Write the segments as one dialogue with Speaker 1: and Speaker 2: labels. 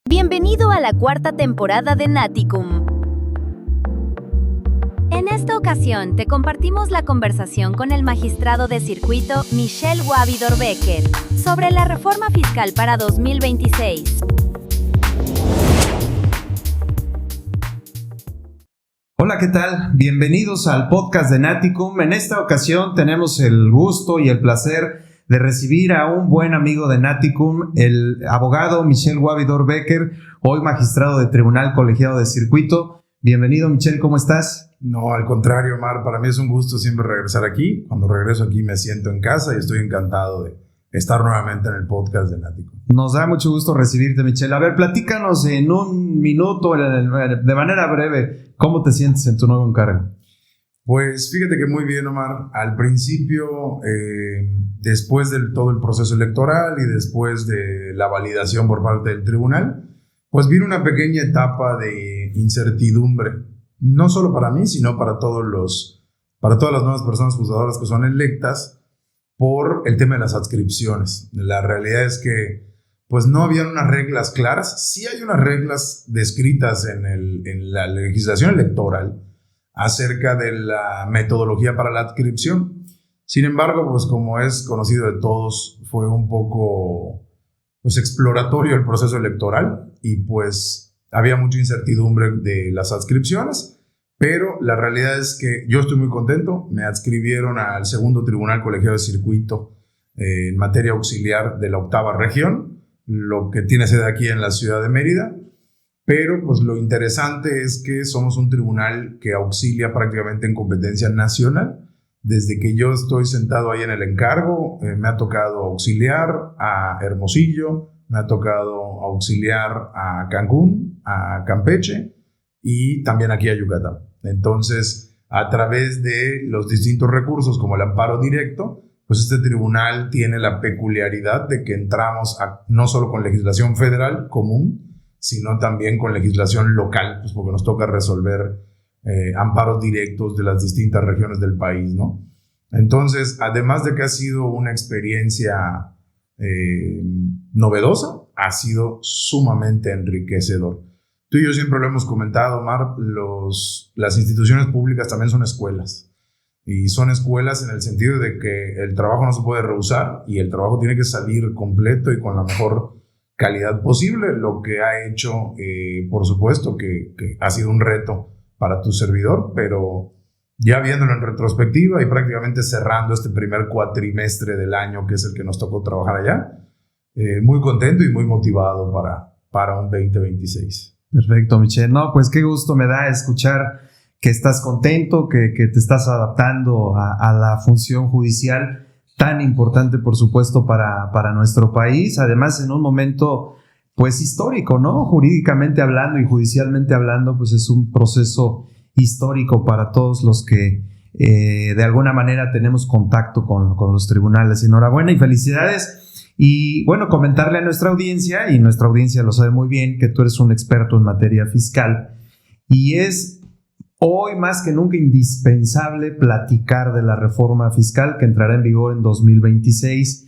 Speaker 1: Bienvenido a la cuarta temporada de Naticum. En esta ocasión te compartimos la conversación con el magistrado de circuito Michel Guavidor-Becker sobre la reforma fiscal para 2026.
Speaker 2: Hola, ¿qué tal? Bienvenidos al podcast de Naticum. En esta ocasión tenemos el gusto y el placer de recibir a un buen amigo de Naticum, el abogado Michel Guavidor-Becker, hoy magistrado de Tribunal Colegiado de Circuito. Bienvenido, Michel, ¿cómo estás?
Speaker 3: No, al contrario, Omar, para mí es un gusto siempre regresar aquí. Cuando regreso aquí me siento en casa y estoy encantado de estar nuevamente en el podcast de Naticum.
Speaker 2: Nos da mucho gusto recibirte, Michel. A ver, platícanos en un minuto, de manera breve, ¿cómo te sientes en tu nuevo encargo?
Speaker 3: Pues fíjate que muy bien, Omar. Al principio, después de todo el proceso electoral y después de la validación por parte del tribunal, pues vino una pequeña etapa de incertidumbre, no solo para mí, sino para todas las nuevas personas juzgadoras que son electas, por el tema de las adscripciones. La realidad es que pues no habían unas reglas claras. Sí hay unas reglas descritas en la legislación electoral acerca de la metodología para la adscripción. Sin embargo, pues como es conocido de todos, fue un poco pues exploratorio el proceso electoral y pues había mucha incertidumbre de las adscripciones, pero la realidad es que yo estoy muy contento. Me adscribieron al segundo Tribunal Colegiado de Circuito en materia auxiliar de la 8ª región, lo que tiene sede aquí en la ciudad de Mérida. Pero pues lo interesante es que somos un tribunal que auxilia prácticamente en competencia nacional. Desde que yo estoy sentado ahí en el encargo, me ha tocado auxiliar a Hermosillo, me ha tocado auxiliar a Cancún, a Campeche y también aquí a Yucatán. Entonces, a través de los distintos recursos como el amparo directo, pues este tribunal tiene la peculiaridad de que entramos no solo con legislación federal común, sino también con legislación local, pues porque nos toca resolver amparos directos de las distintas regiones del país, ¿no? Entonces, además de que ha sido una experiencia novedosa, ha sido sumamente enriquecedor. Tú y yo siempre lo hemos comentado, Omar, las instituciones públicas también son escuelas. Y son escuelas en el sentido de que el trabajo no se puede rehusar y el trabajo tiene que salir completo y con la mejor calidad posible, lo que ha hecho, por supuesto, que ha sido un reto para tu servidor, pero ya viéndolo en retrospectiva y prácticamente cerrando este primer cuatrimestre del año, que es el que nos tocó trabajar allá, muy contento y muy motivado para un 2026.
Speaker 2: Perfecto, Michel. No, pues qué gusto me da escuchar que estás contento, que te estás adaptando a la función judicial tan importante, por supuesto, para nuestro país, además en un momento pues histórico, ¿no? Jurídicamente hablando y judicialmente hablando, pues es un proceso histórico para todos los que de alguna manera tenemos contacto con los tribunales. Enhorabuena y felicidades. Y bueno, comentarle a nuestra audiencia, y nuestra audiencia lo sabe muy bien, que tú eres un experto en materia fiscal y es hoy más que nunca indispensable platicar de la reforma fiscal que entrará en vigor en 2026.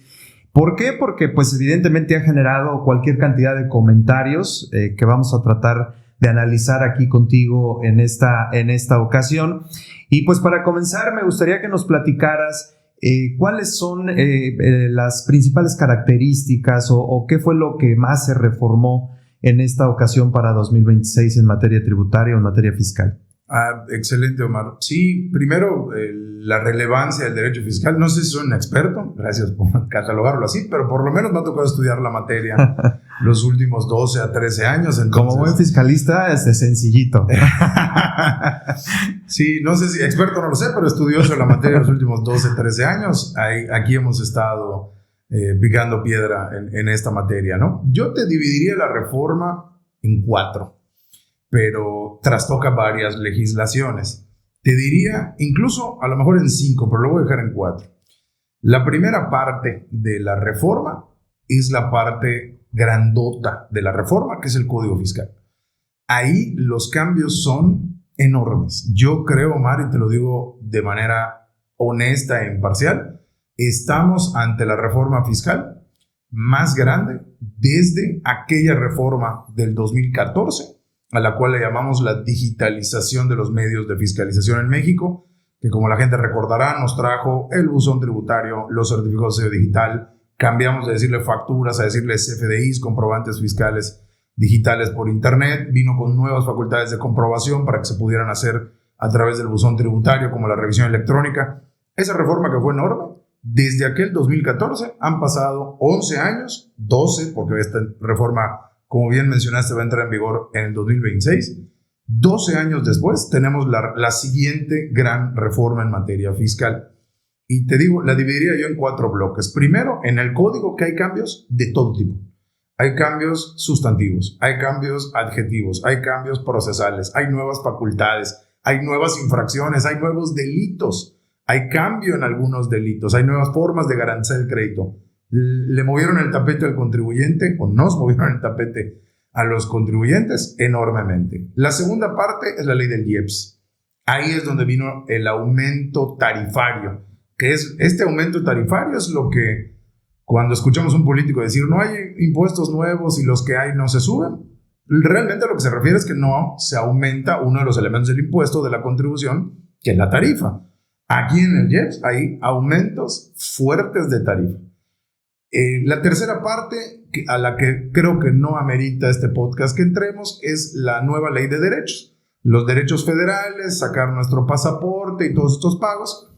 Speaker 2: ¿Por qué? Porque pues evidentemente ha generado cualquier cantidad de comentarios que vamos a tratar de analizar aquí contigo en esta ocasión. Y pues para comenzar me gustaría que nos platicaras cuáles son las principales características o qué fue lo que más se reformó en esta ocasión para 2026 en materia tributaria o en materia fiscal.
Speaker 3: Excelente, Omar. Sí, primero, la relevancia del derecho fiscal. No sé si soy un experto, gracias por catalogarlo así, pero por lo menos me ha tocado estudiar la materia los últimos 12 a 13 años. Entonces,
Speaker 2: como buen fiscalista, es sencillito.
Speaker 3: Sí, no sé si experto, no lo sé, pero estudioso en la materia los últimos 12, 13 años. Aquí hemos estado picando piedra en esta materia, ¿no? Yo te dividiría la reforma en 4. Pero trastoca varias legislaciones. Te diría, incluso a lo mejor en 5, pero lo voy a dejar en 4. La primera parte de la reforma es la parte grandota de la reforma, que es el Código Fiscal. Ahí los cambios son enormes. Yo creo, Omar, y te lo digo de manera honesta e imparcial, estamos ante la reforma fiscal más grande desde aquella reforma del 2014, a la cual le llamamos la digitalización de los medios de fiscalización en México, que como la gente recordará, nos trajo el buzón tributario, los certificados de sello digital, cambiamos de decirle facturas a decirles CFDIs, comprobantes fiscales digitales por internet, vino con nuevas facultades de comprobación para que se pudieran hacer a través del buzón tributario, como la revisión electrónica. Esa reforma que fue enorme, desde aquel 2014 han pasado 11 años, 12, porque esta reforma, como bien mencionaste, va a entrar en vigor en el 2026. 12 años después tenemos la siguiente gran reforma en materia fiscal. Y te digo, la dividiría yo en 4 bloques. Primero, en el código, que hay cambios de todo tipo. Hay cambios sustantivos, hay cambios adjetivos, hay cambios procesales, hay nuevas facultades, hay nuevas infracciones, hay nuevos delitos, hay cambio en algunos delitos, hay nuevas formas de garantizar el crédito. Le movieron el tapete al contribuyente, o nos movieron el tapete a los contribuyentes enormemente. La segunda parte es la ley del IEPS. Ahí es donde vino el aumento tarifario, que es este aumento tarifario es lo que cuando escuchamos a un político decir no hay impuestos nuevos y los que hay no se suben, realmente a lo que se refiere es que no se aumenta uno de los elementos del impuesto de la contribución, que es la tarifa. Aquí en el IEPS hay aumentos fuertes de tarifa. La tercera parte, a la que creo que no amerita este podcast que entremos, es la nueva ley de derechos. Los derechos federales, sacar nuestro pasaporte y todos estos pagos.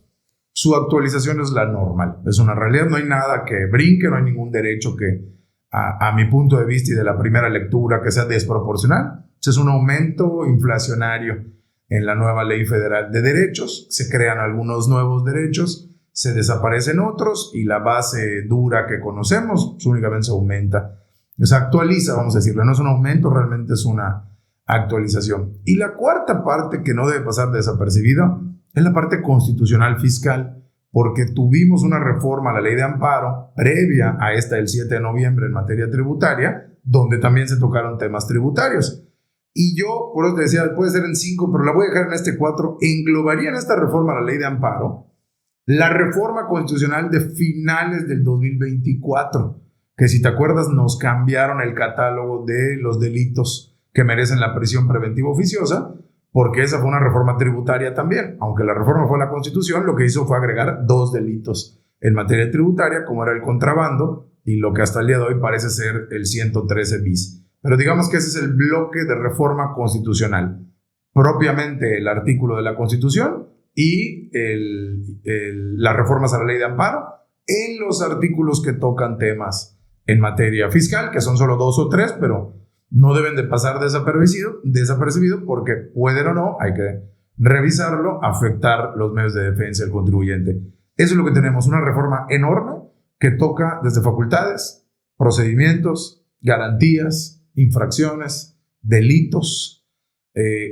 Speaker 3: Su actualización es la normal, es una realidad, no hay nada que brinque, no hay ningún derecho que, a mi punto de vista y de la primera lectura, que sea desproporcional. Es un aumento inflacionario en la nueva ley federal de derechos, se crean algunos nuevos derechos, se desaparecen otros y la base dura que conocemos únicamente se aumenta. Se actualiza, vamos a decirlo, no es un aumento, realmente es una actualización. Y la cuarta parte que no debe pasar desapercibida es la parte constitucional fiscal, porque tuvimos una reforma a la ley de amparo previa a esta del 7 de noviembre en materia tributaria, donde también se tocaron temas tributarios. Y yo, por eso te decía, puede ser en 5, pero la voy a dejar en este 4, englobaría en esta reforma a la ley de amparo la reforma constitucional de finales del 2024, que si te acuerdas nos cambiaron el catálogo de los delitos que merecen la prisión preventiva oficiosa, porque esa fue una reforma tributaria también. Aunque la reforma fue la Constitución, lo que hizo fue agregar 2 delitos en materia tributaria, como era el contrabando y lo que hasta el día de hoy parece ser el 113 bis. Pero digamos que ese es el bloque de reforma constitucional. Propiamente el artículo de la Constitución y las reformas a la ley de amparo en los artículos que tocan temas en materia fiscal, que son solo 2 o 3, pero no deben de pasar desapercibido porque pueden o no, hay que revisarlo, afectar los medios de defensa del contribuyente. Eso es lo que tenemos, una reforma enorme que toca desde facultades, procedimientos, garantías, infracciones, delitos,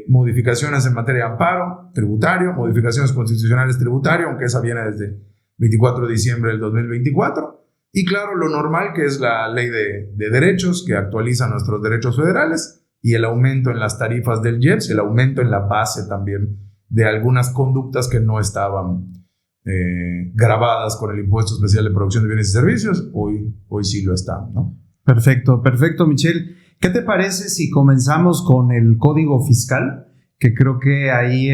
Speaker 3: modificaciones en materia de amparo tributario, modificaciones constitucionales tributario, aunque esa viene desde 24 de diciembre del 2024. Y claro, lo normal que es la ley de derechos que actualiza nuestros derechos federales y el aumento en las tarifas del IEPS, el aumento en la base también de algunas conductas que no estaban grabadas con el impuesto especial de producción de bienes y servicios, hoy sí lo están, ¿no?
Speaker 2: Perfecto, Michelle. ¿Qué te parece si comenzamos con el código fiscal? Que creo que ahí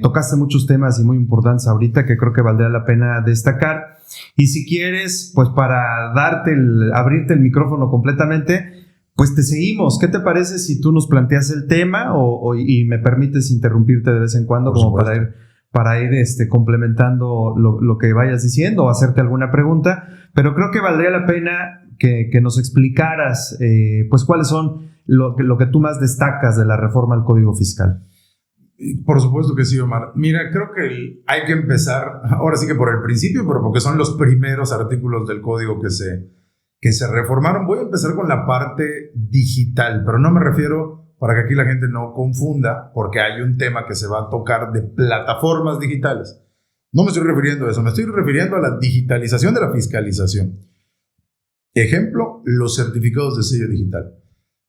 Speaker 2: tocaste muchos temas y muy importantes ahorita que creo que valdría la pena destacar. Y si quieres, pues para abrirte el micrófono completamente, pues te seguimos. ¿Qué te parece si tú nos planteas el tema y me permites interrumpirte de vez en cuando como para ir complementando lo que vayas diciendo o hacerte alguna pregunta? Pero creo que valdría la pena que nos explicaras pues cuáles son lo que tú más destacas de la reforma al Código Fiscal.
Speaker 3: Por supuesto que sí, Omar. Mira, creo que hay que empezar, ahora sí que por el principio, pero porque son los primeros artículos del código que se reformaron. Voy a empezar con la parte digital, pero no me refiero, para que aquí la gente no confunda, porque hay un tema que se va a tocar de plataformas digitales. No me estoy refiriendo a eso, me estoy refiriendo a la digitalización de la fiscalización. Ejemplo, los certificados de sello digital.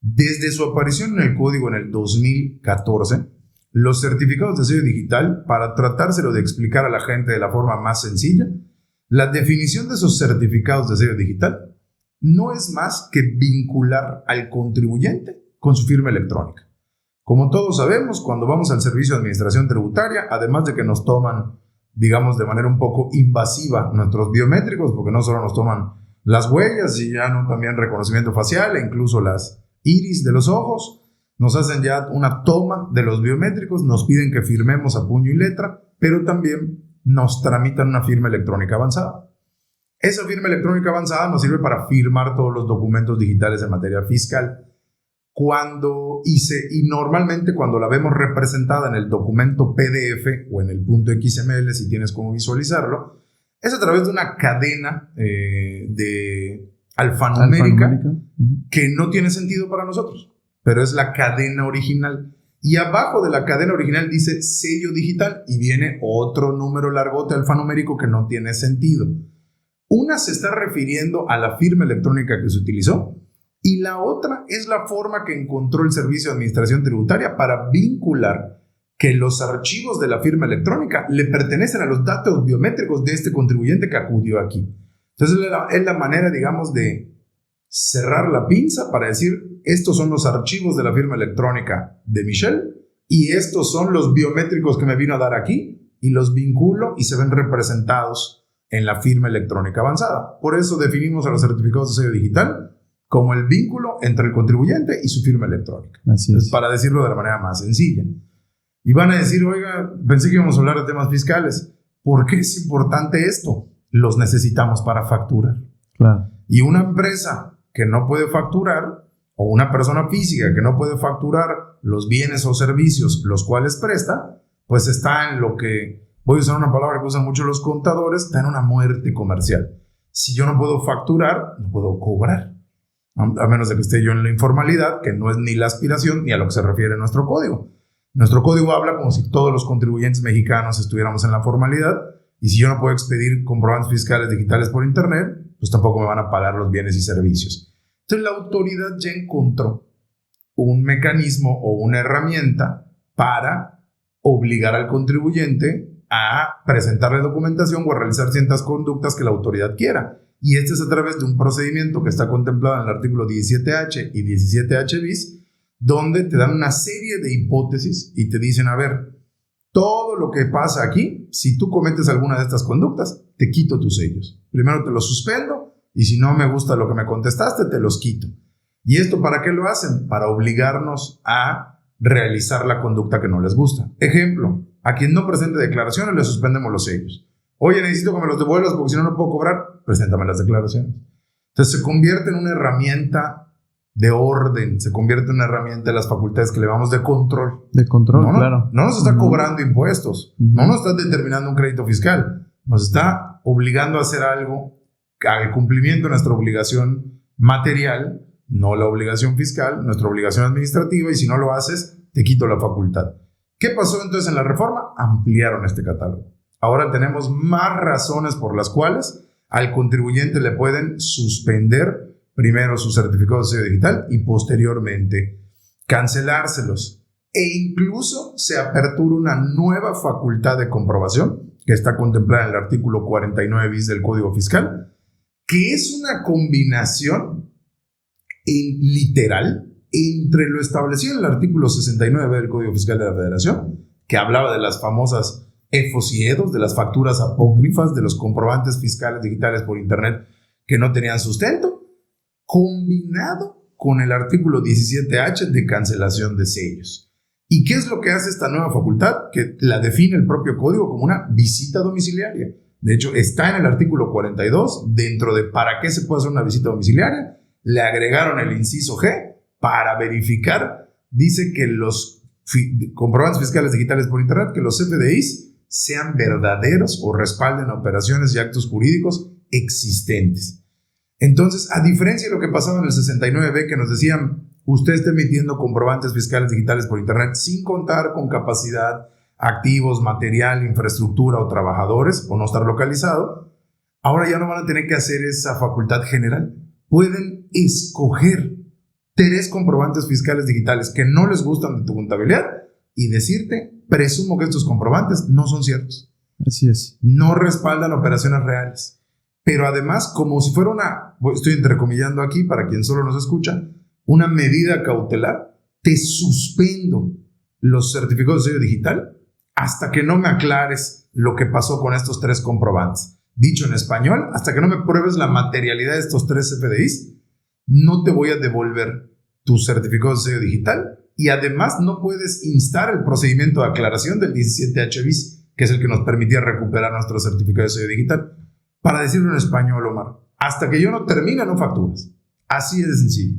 Speaker 3: Desde su aparición en el código en el 2014, los certificados de sello digital, para tratárselo de explicar a la gente de la forma más sencilla, la definición de esos certificados de sello digital no es más que vincular al contribuyente con su firma electrónica. Como todos sabemos, cuando vamos al Servicio de Administración Tributaria, además de que nos toman, digamos, de manera un poco invasiva nuestros biométricos, porque no solo nos toman las huellas y ya no también reconocimiento facial e incluso las iris de los ojos, nos hacen ya una toma de los biométricos, nos piden que firmemos a puño y letra, pero también nos tramitan una firma electrónica avanzada. Esa firma electrónica avanzada nos sirve para firmar todos los documentos digitales en materia fiscal. Y normalmente cuando la vemos representada en el documento PDF o en el .xml, si tienes cómo visualizarlo, es a través de una cadena de alfanumérica que no tiene sentido para nosotros, pero es la cadena original. Y abajo de la cadena original dice sello digital y viene otro número largote alfanumérico que no tiene sentido. Una se está refiriendo a la firma electrónica que se utilizó y la otra es la forma que encontró el Servicio de Administración Tributaria para vincular que los archivos de la firma electrónica le pertenecen a los datos biométricos de este contribuyente que acudió aquí. Entonces es la manera, digamos, de cerrar la pinza para decir, estos son los archivos de la firma electrónica de Michelle y estos son los biométricos que me vino a dar aquí y los vinculo y se ven representados en la firma electrónica avanzada. Por eso definimos a los certificados de sello digital como el vínculo entre el contribuyente y su firma electrónica.
Speaker 2: Así es.
Speaker 3: Para decirlo de la manera más sencilla. Y van a decir, oiga, pensé que íbamos a hablar de temas fiscales. ¿Por qué es importante esto? Los necesitamos para facturar.
Speaker 2: Claro.
Speaker 3: Y una empresa que no puede facturar, o una persona física que no puede facturar los bienes o servicios los cuales presta, pues está en lo que, voy a usar una palabra que usan mucho los contadores, está en una muerte comercial. Si yo no puedo facturar, no puedo cobrar. A menos de que esté yo en la informalidad, que no es ni la aspiración ni a lo que se refiere nuestro código. Nuestro código habla como si todos los contribuyentes mexicanos estuviéramos en la formalidad, y si yo no puedo expedir comprobantes fiscales digitales por internet, pues tampoco me van a pagar los bienes y servicios. Entonces la autoridad ya encontró un mecanismo o una herramienta para obligar al contribuyente a presentarle documentación o a realizar ciertas conductas que la autoridad quiera. Y este es a través de un procedimiento que está contemplado en el artículo 17H y 17H bis, donde te dan una serie de hipótesis y te dicen, a ver, todo lo que pasa aquí, si tú cometes alguna de estas conductas, te quito tus sellos. Primero te los suspendo y si no me gusta lo que me contestaste, te los quito. ¿Y esto para qué lo hacen? Para obligarnos a realizar la conducta que no les gusta. Ejemplo, a quien no presente declaraciones le suspendemos los sellos. Oye, necesito que me los devuelvas porque si no, no puedo cobrar. Preséntame las declaraciones. Entonces se convierte en una herramienta de orden, se convierte en una herramienta de las facultades que le llamamos de control.
Speaker 2: De control, claro.
Speaker 3: No nos está cobrando impuestos, no nos está determinando un crédito fiscal, nos está obligando a hacer algo al cumplimiento de nuestra obligación material, no la obligación fiscal, nuestra obligación administrativa, y si no lo haces, te quito la facultad. ¿Qué pasó entonces en la reforma? Ampliaron este catálogo. Ahora tenemos más razones por las cuales al contribuyente le pueden suspender primero su certificado de sello digital y posteriormente cancelárselos. E incluso se apertura una nueva facultad de comprobación que está contemplada en el artículo 49 bis del Código Fiscal, que es una combinación literal entre lo establecido en el artículo 69 del Código Fiscal de la Federación, que hablaba de las famosas EFOS y EDOS, de las facturas apócrifas, de los comprobantes fiscales digitales por internet que no tenían sustento, combinado con el artículo 17H de cancelación de sellos. ¿Y qué es lo que hace esta nueva facultad? Que la define el propio código como una visita domiciliaria. De hecho, está en el artículo 42, dentro de ¿para qué se puede hacer una visita domiciliaria? Le agregaron el inciso G para verificar, dice que los comprobantes fiscales digitales por internet, que los CFDIs sean verdaderos o respalden operaciones y actos jurídicos existentes. Entonces, a diferencia de lo que pasaba en el 69B, que nos decían, usted está emitiendo comprobantes fiscales digitales por internet sin contar con capacidad, activos, material, infraestructura o trabajadores, o no estar localizado, ahora ya no van a tener que hacer esa facultad general. Pueden escoger 3 comprobantes fiscales digitales que no les gustan de tu contabilidad y decirte, presumo que estos comprobantes no son ciertos.
Speaker 2: Así es.
Speaker 3: No respaldan operaciones reales. pero además como si fuera estoy entrecomillando aquí para quien solo nos escucha, una medida cautelar, te suspendo los certificados de sello digital hasta que no me aclares lo que pasó con estos 3 comprobantes. Dicho en español, hasta que no me pruebes la materialidad de estos 3 CFDIs, no te voy a devolver tu certificado de sello digital y además no puedes instar el procedimiento de aclaración del 17H bis, que es el que nos permitía recuperar nuestro certificado de sello digital. Para decirlo en español, Omar, hasta que yo no termine, no facturas. Así es de sencillo.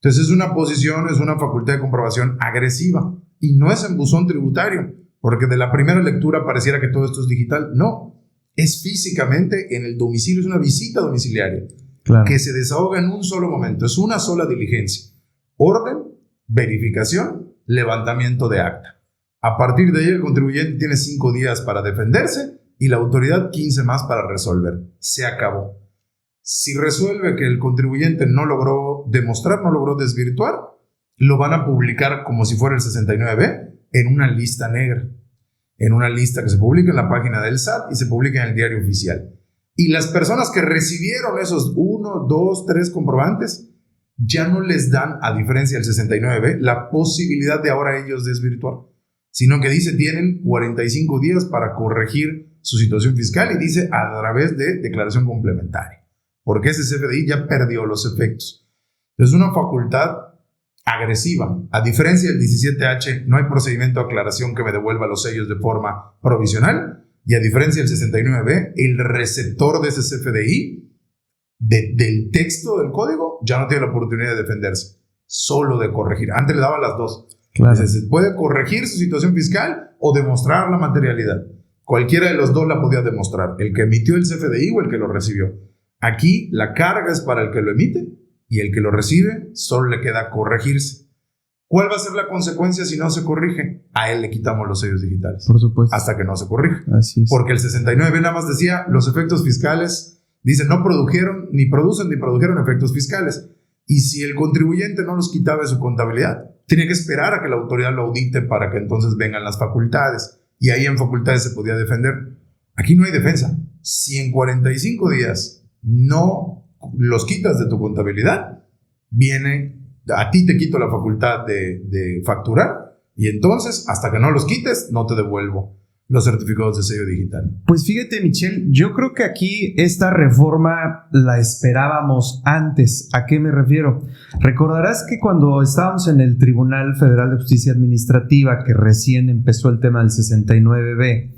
Speaker 3: Entonces es una posición, es una facultad de comprobación agresiva y no es en buzón tributario, porque de la primera lectura pareciera que todo esto es digital. No, es físicamente en el domicilio, es una visita domiciliaria. Claro. Que se desahoga en un solo momento, es una sola diligencia. Orden, verificación, levantamiento de acta. A partir de ahí el contribuyente tiene 5 días para defenderse y la autoridad 15 más para resolver. Se acabó. Si resuelve que el contribuyente no logró demostrar, no logró desvirtuar, lo van a publicar como si fuera el 69B en una lista negra, en una lista que se publica en la página del SAT y se publica en el diario oficial. Y las personas que recibieron esos 1, 2, 3 comprobantes ya no les dan, a diferencia del 69B, la posibilidad de ahora ellos desvirtuar, sino que dice tienen 45 días para corregir su situación fiscal y dice a través de declaración complementaria, porque ese CFDI ya perdió los efectos. Es una facultad agresiva. A diferencia del 17H, no hay procedimiento de aclaración que me devuelva los sellos de forma provisional. Y a diferencia del 69B, el receptor de ese CFDI, del texto del código, ya no tiene la oportunidad de defenderse, solo de corregir. Antes le daba las dos. Claro. Entonces, se puede corregir su situación fiscal o demostrar la materialidad. Cualquiera de los dos la podía demostrar, el que emitió el CFDI o el que lo recibió. Aquí la carga es para el que lo emite y el que lo recibe solo le queda corregirse. ¿Cuál va a ser la consecuencia si no se corrige? A él le quitamos los sellos digitales.
Speaker 2: Por supuesto.
Speaker 3: Hasta que no se corrija.
Speaker 2: Así es.
Speaker 3: Porque el 69 nada más decía, los efectos fiscales, dice, no produjeron, ni producen, ni produjeron efectos fiscales. Y si el contribuyente no los quitaba de su contabilidad, tenía que esperar a que la autoridad lo audite para que entonces vengan las facultades. Y ahí en facultades se podía defender. Aquí no hay defensa. Si en 45 días no los quitas de tu contabilidad, a ti te quito la facultad de facturar y entonces hasta que no los quites no te devuelvo los certificados de sello digital.
Speaker 2: Pues fíjate, Michelle, yo creo que aquí esta reforma la esperábamos antes. ¿A qué me refiero? Recordarás que cuando estábamos en el Tribunal Federal de Justicia Administrativa, que recién empezó el tema del 69B,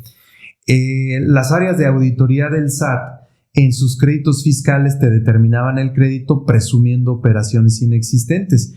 Speaker 2: las áreas de auditoría del SAT en sus créditos fiscales te determinaban el crédito presumiendo operaciones inexistentes.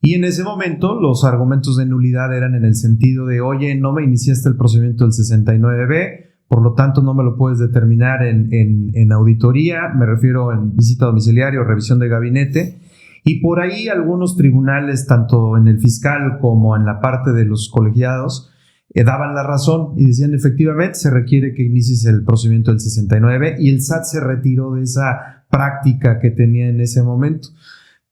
Speaker 2: Y en ese momento los argumentos de nulidad eran en el sentido de, oye, no me iniciaste el procedimiento del 69B, por lo tanto no me lo puedes determinar en auditoría, me refiero en visita domiciliaria o revisión de gabinete. Y por ahí algunos tribunales, tanto en el fiscal como en la parte de los colegiados, daban la razón y decían efectivamente se requiere que inicies el procedimiento del 69 y el SAT se retiró de esa práctica que tenía en ese momento.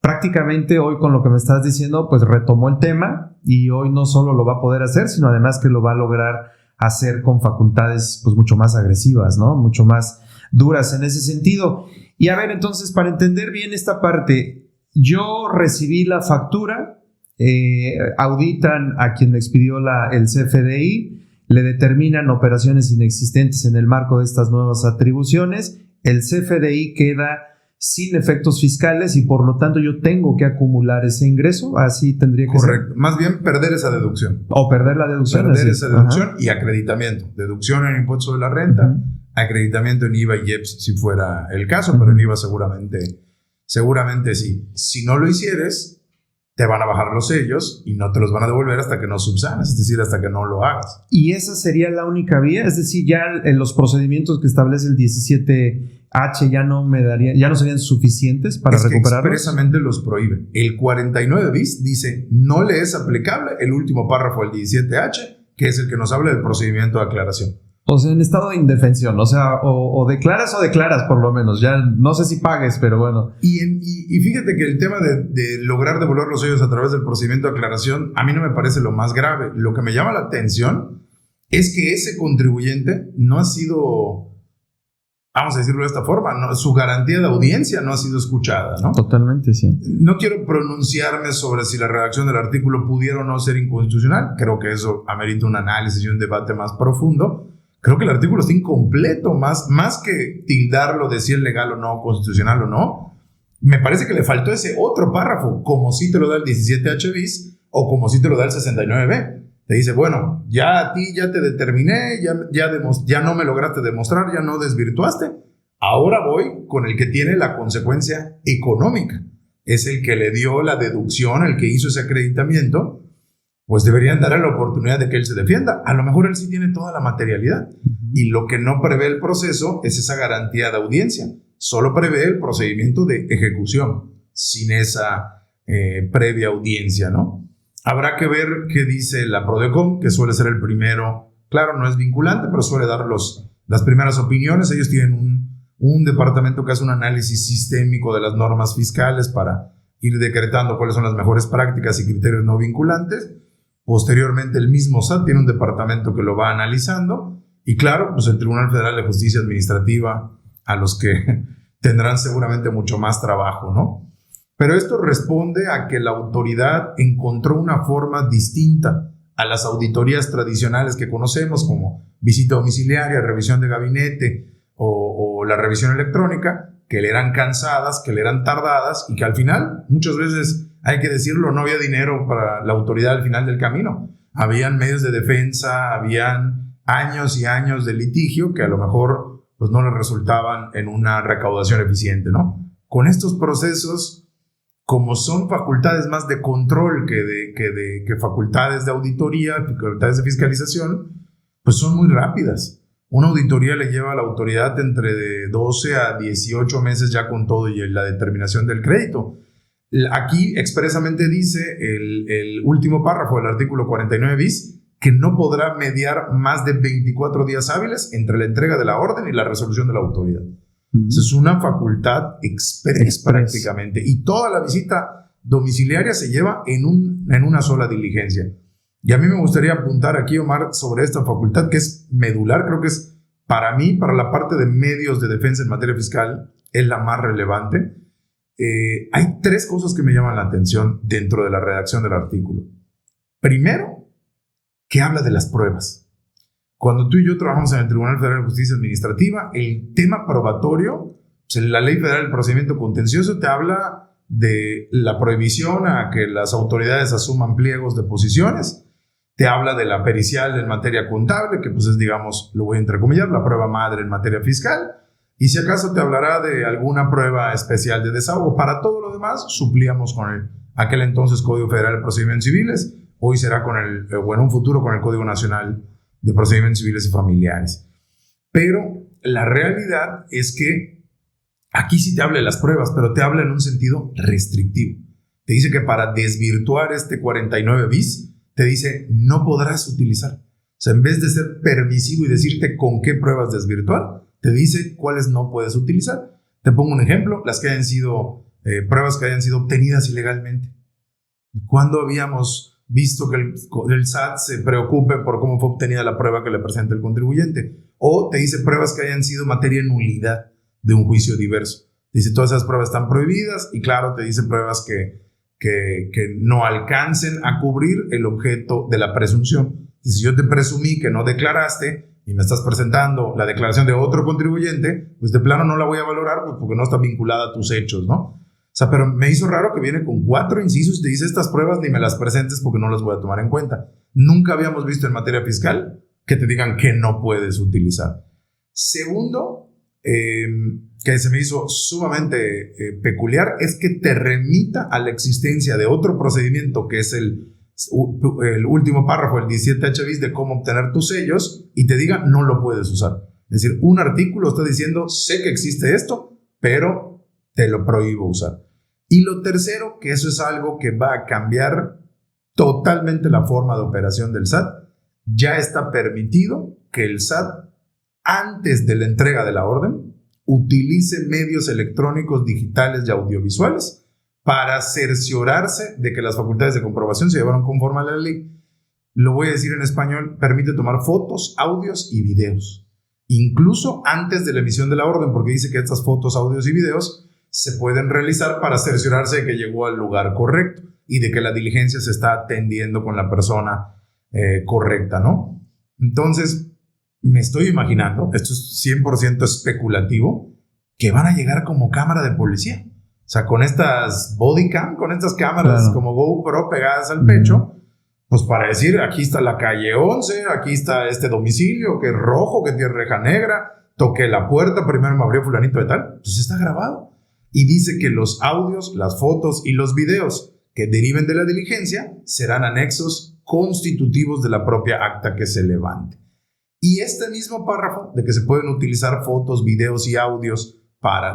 Speaker 2: Prácticamente hoy con lo que me estás diciendo pues retomó el tema y hoy no solo lo va a poder hacer sino además que lo va a lograr hacer con facultades pues mucho más agresivas, ¿no? Mucho más duras en ese sentido. Y a ver, entonces para entender bien esta parte, yo recibí la factura, auditan a quien me expidió el CFDI, le determinan operaciones inexistentes en el marco de estas nuevas atribuciones, el CFDI queda sin efectos fiscales y por lo tanto yo tengo que acumular ese ingreso, así tendría que
Speaker 3: Correcto.
Speaker 2: ser.
Speaker 3: Más bien perder esa deducción.
Speaker 2: O perder la deducción.
Speaker 3: Perder esa deducción y acreditamiento. Deducción en impuesto de la renta, acreditamiento en IVA y IEPS si fuera el caso, pero en IVA seguramente sí. Si no lo hicieres, te van a bajar los sellos y no te los van a devolver hasta que no subsanes, es decir, hasta que no lo hagas.
Speaker 2: ¿Y esa sería la única vía? Es decir, ya en los procedimientos que establece el 17H ya no serían suficientes para recuperarlos.
Speaker 3: Expresamente los prohíbe. El 49 bis dice, no le es aplicable el último párrafo del 17H, que es el que nos habla del procedimiento de aclaración.
Speaker 2: O sea, en estado de indefensión, o sea, o declaras por lo menos, ya no sé si pagues, pero bueno.
Speaker 3: Y fíjate que el tema de lograr devolver los sellos a través del procedimiento de aclaración, a mí no me parece lo más grave. Lo que me llama la atención es que ese contribuyente no ha sido vamos a decirlo de esta forma, ¿no? Su garantía de audiencia no ha sido escuchada, ¿no?
Speaker 2: Totalmente, sí.
Speaker 3: No quiero pronunciarme sobre si la redacción del artículo pudiera o no ser inconstitucional. Creo que eso amerita un análisis y un debate más profundo. Creo que el artículo está incompleto, más que tildarlo de si es legal o no, constitucional o no. Me parece que le faltó ese otro párrafo, como si te lo da el 17H bis o como si te lo da el 69B. Te dice, bueno, ya a ti ya te determiné, ya no me lograste demostrar, ya no desvirtuaste. Ahora voy con el que tiene la consecuencia económica. Es el que le dio la deducción, el que hizo ese acreditamiento. Pues deberían darle la oportunidad de que él se defienda. A lo mejor él sí tiene toda la materialidad. Y lo que no prevé el proceso es esa garantía de audiencia. Solo prevé el procedimiento de ejecución, sin esa previa audiencia, ¿no? Habrá que ver qué dice la Prodecon, que suele ser el primero. Claro, no es vinculante, pero suele dar las primeras opiniones. Ellos tienen un departamento que hace un análisis sistémico de las normas fiscales para ir decretando cuáles son las mejores prácticas y criterios no vinculantes. Posteriormente, el mismo SAT tiene un departamento que lo va analizando. Y claro, pues el Tribunal Federal de Justicia Administrativa, a los que tendrán seguramente mucho más trabajo, ¿no? Pero esto responde a que la autoridad encontró una forma distinta a las auditorías tradicionales que conocemos, como visita domiciliaria, revisión de gabinete o la revisión electrónica, que le eran cansadas, que le eran tardadas y que al final, muchas veces, hay que decirlo, no había dinero para la autoridad al final del camino. Habían medios de defensa, habían años y años de litigio que a lo mejor pues, no les resultaban en una recaudación eficiente, ¿no? Con estos procesos, como son facultades más de control que facultades de auditoría, facultades de fiscalización, pues son muy rápidas. Una auditoría le lleva a la autoridad entre de 12 a 18 meses ya con todo y la determinación del crédito. Aquí expresamente dice el último párrafo del artículo 49 bis que no podrá mediar más de 24 días hábiles entre la entrega de la orden y la resolución de la autoridad. Es una facultad express prácticamente. Y toda la visita domiciliaria se lleva en una sola diligencia. Y a mí me gustaría apuntar aquí, Omar, sobre esta facultad que es medular. Creo que es, para mí, para la parte de medios de defensa en materia fiscal, es la más relevante. Hay tres cosas que me llaman la atención dentro de la redacción del artículo. Primero, que habla de las pruebas. Cuando tú y yo trabajamos en el Tribunal Federal de Justicia Administrativa, el tema probatorio, pues la Ley Federal del Procedimiento Contencioso te habla de la prohibición a que las autoridades asuman pliegos de posiciones, te habla de la pericial en materia contable, que pues es, digamos, lo voy a entrecomillar, la prueba madre en materia fiscal, y si acaso te hablará de alguna prueba especial de desahogo. Para todo lo demás, suplíamos con aquel entonces Código Federal de Procedimientos Civiles, hoy será o en un futuro con el Código Nacional de Procedimientos Civiles y Familiares. Pero la realidad es que aquí sí te habla de las pruebas, pero te habla en un sentido restrictivo. Te dice que para desvirtuar este 49 bis, te dice no podrás utilizar. O sea, en vez de ser permisivo y decirte con qué pruebas desvirtuar, te dice cuáles no puedes utilizar. Te pongo un ejemplo, las que hayan sido pruebas que hayan sido obtenidas ilegalmente. ¿Cuándo habíamos visto que el SAT se preocupe por cómo fue obtenida la prueba que le presenta el contribuyente? O te dice pruebas que hayan sido materia de nulidad de un juicio diverso. Te dice todas esas pruebas están prohibidas y claro, te dice pruebas que no alcancen a cubrir el objeto de la presunción. Y si yo te presumí que no declaraste y me estás presentando la declaración de otro contribuyente, pues de plano no la voy a valorar pues porque no está vinculada a tus hechos, ¿no? O sea, pero me hizo raro que viene con 4 incisos y te dice estas pruebas ni me las presentes porque no las voy a tomar en cuenta. Nunca habíamos visto en materia fiscal que te digan que no puedes utilizar. Segundo, que se me hizo sumamente peculiar, es que te remita a la existencia de otro procedimiento que es el último párrafo, el 17H bis de cómo obtener tus sellos y te diga no lo puedes usar. Es decir, un artículo está diciendo sé que existe esto, pero te lo prohíbo usar. Y lo tercero, que eso es algo que va a cambiar totalmente la forma de operación del SAT, ya está permitido que el SAT, antes de la entrega de la orden, utilice medios electrónicos, digitales y audiovisuales para cerciorarse de que las facultades de comprobación se llevaron conforme a la ley. Lo voy a decir en español, permite tomar fotos, audios y videos. incluso antes de la emisión de la orden, porque dice que estas fotos, audios y videos se pueden realizar para cerciorarse de que llegó al lugar correcto y de que la diligencia se está atendiendo con la persona correcta, ¿no? Entonces, me estoy imaginando, esto es 100% especulativo, que van a llegar como cámara de policía. O sea, con estas bodycam, con estas cámaras como GoPro pegadas al pecho, pues para decir, aquí está la calle 11, aquí está este domicilio que es rojo, que tiene reja negra, toqué la puerta, primero me abrió fulanito de tal. Pues está grabado. Y dice que los audios, las fotos y los videos que deriven de la diligencia serán anexos constitutivos de la propia acta que se levante. Y este mismo párrafo de que se pueden utilizar fotos, videos y audios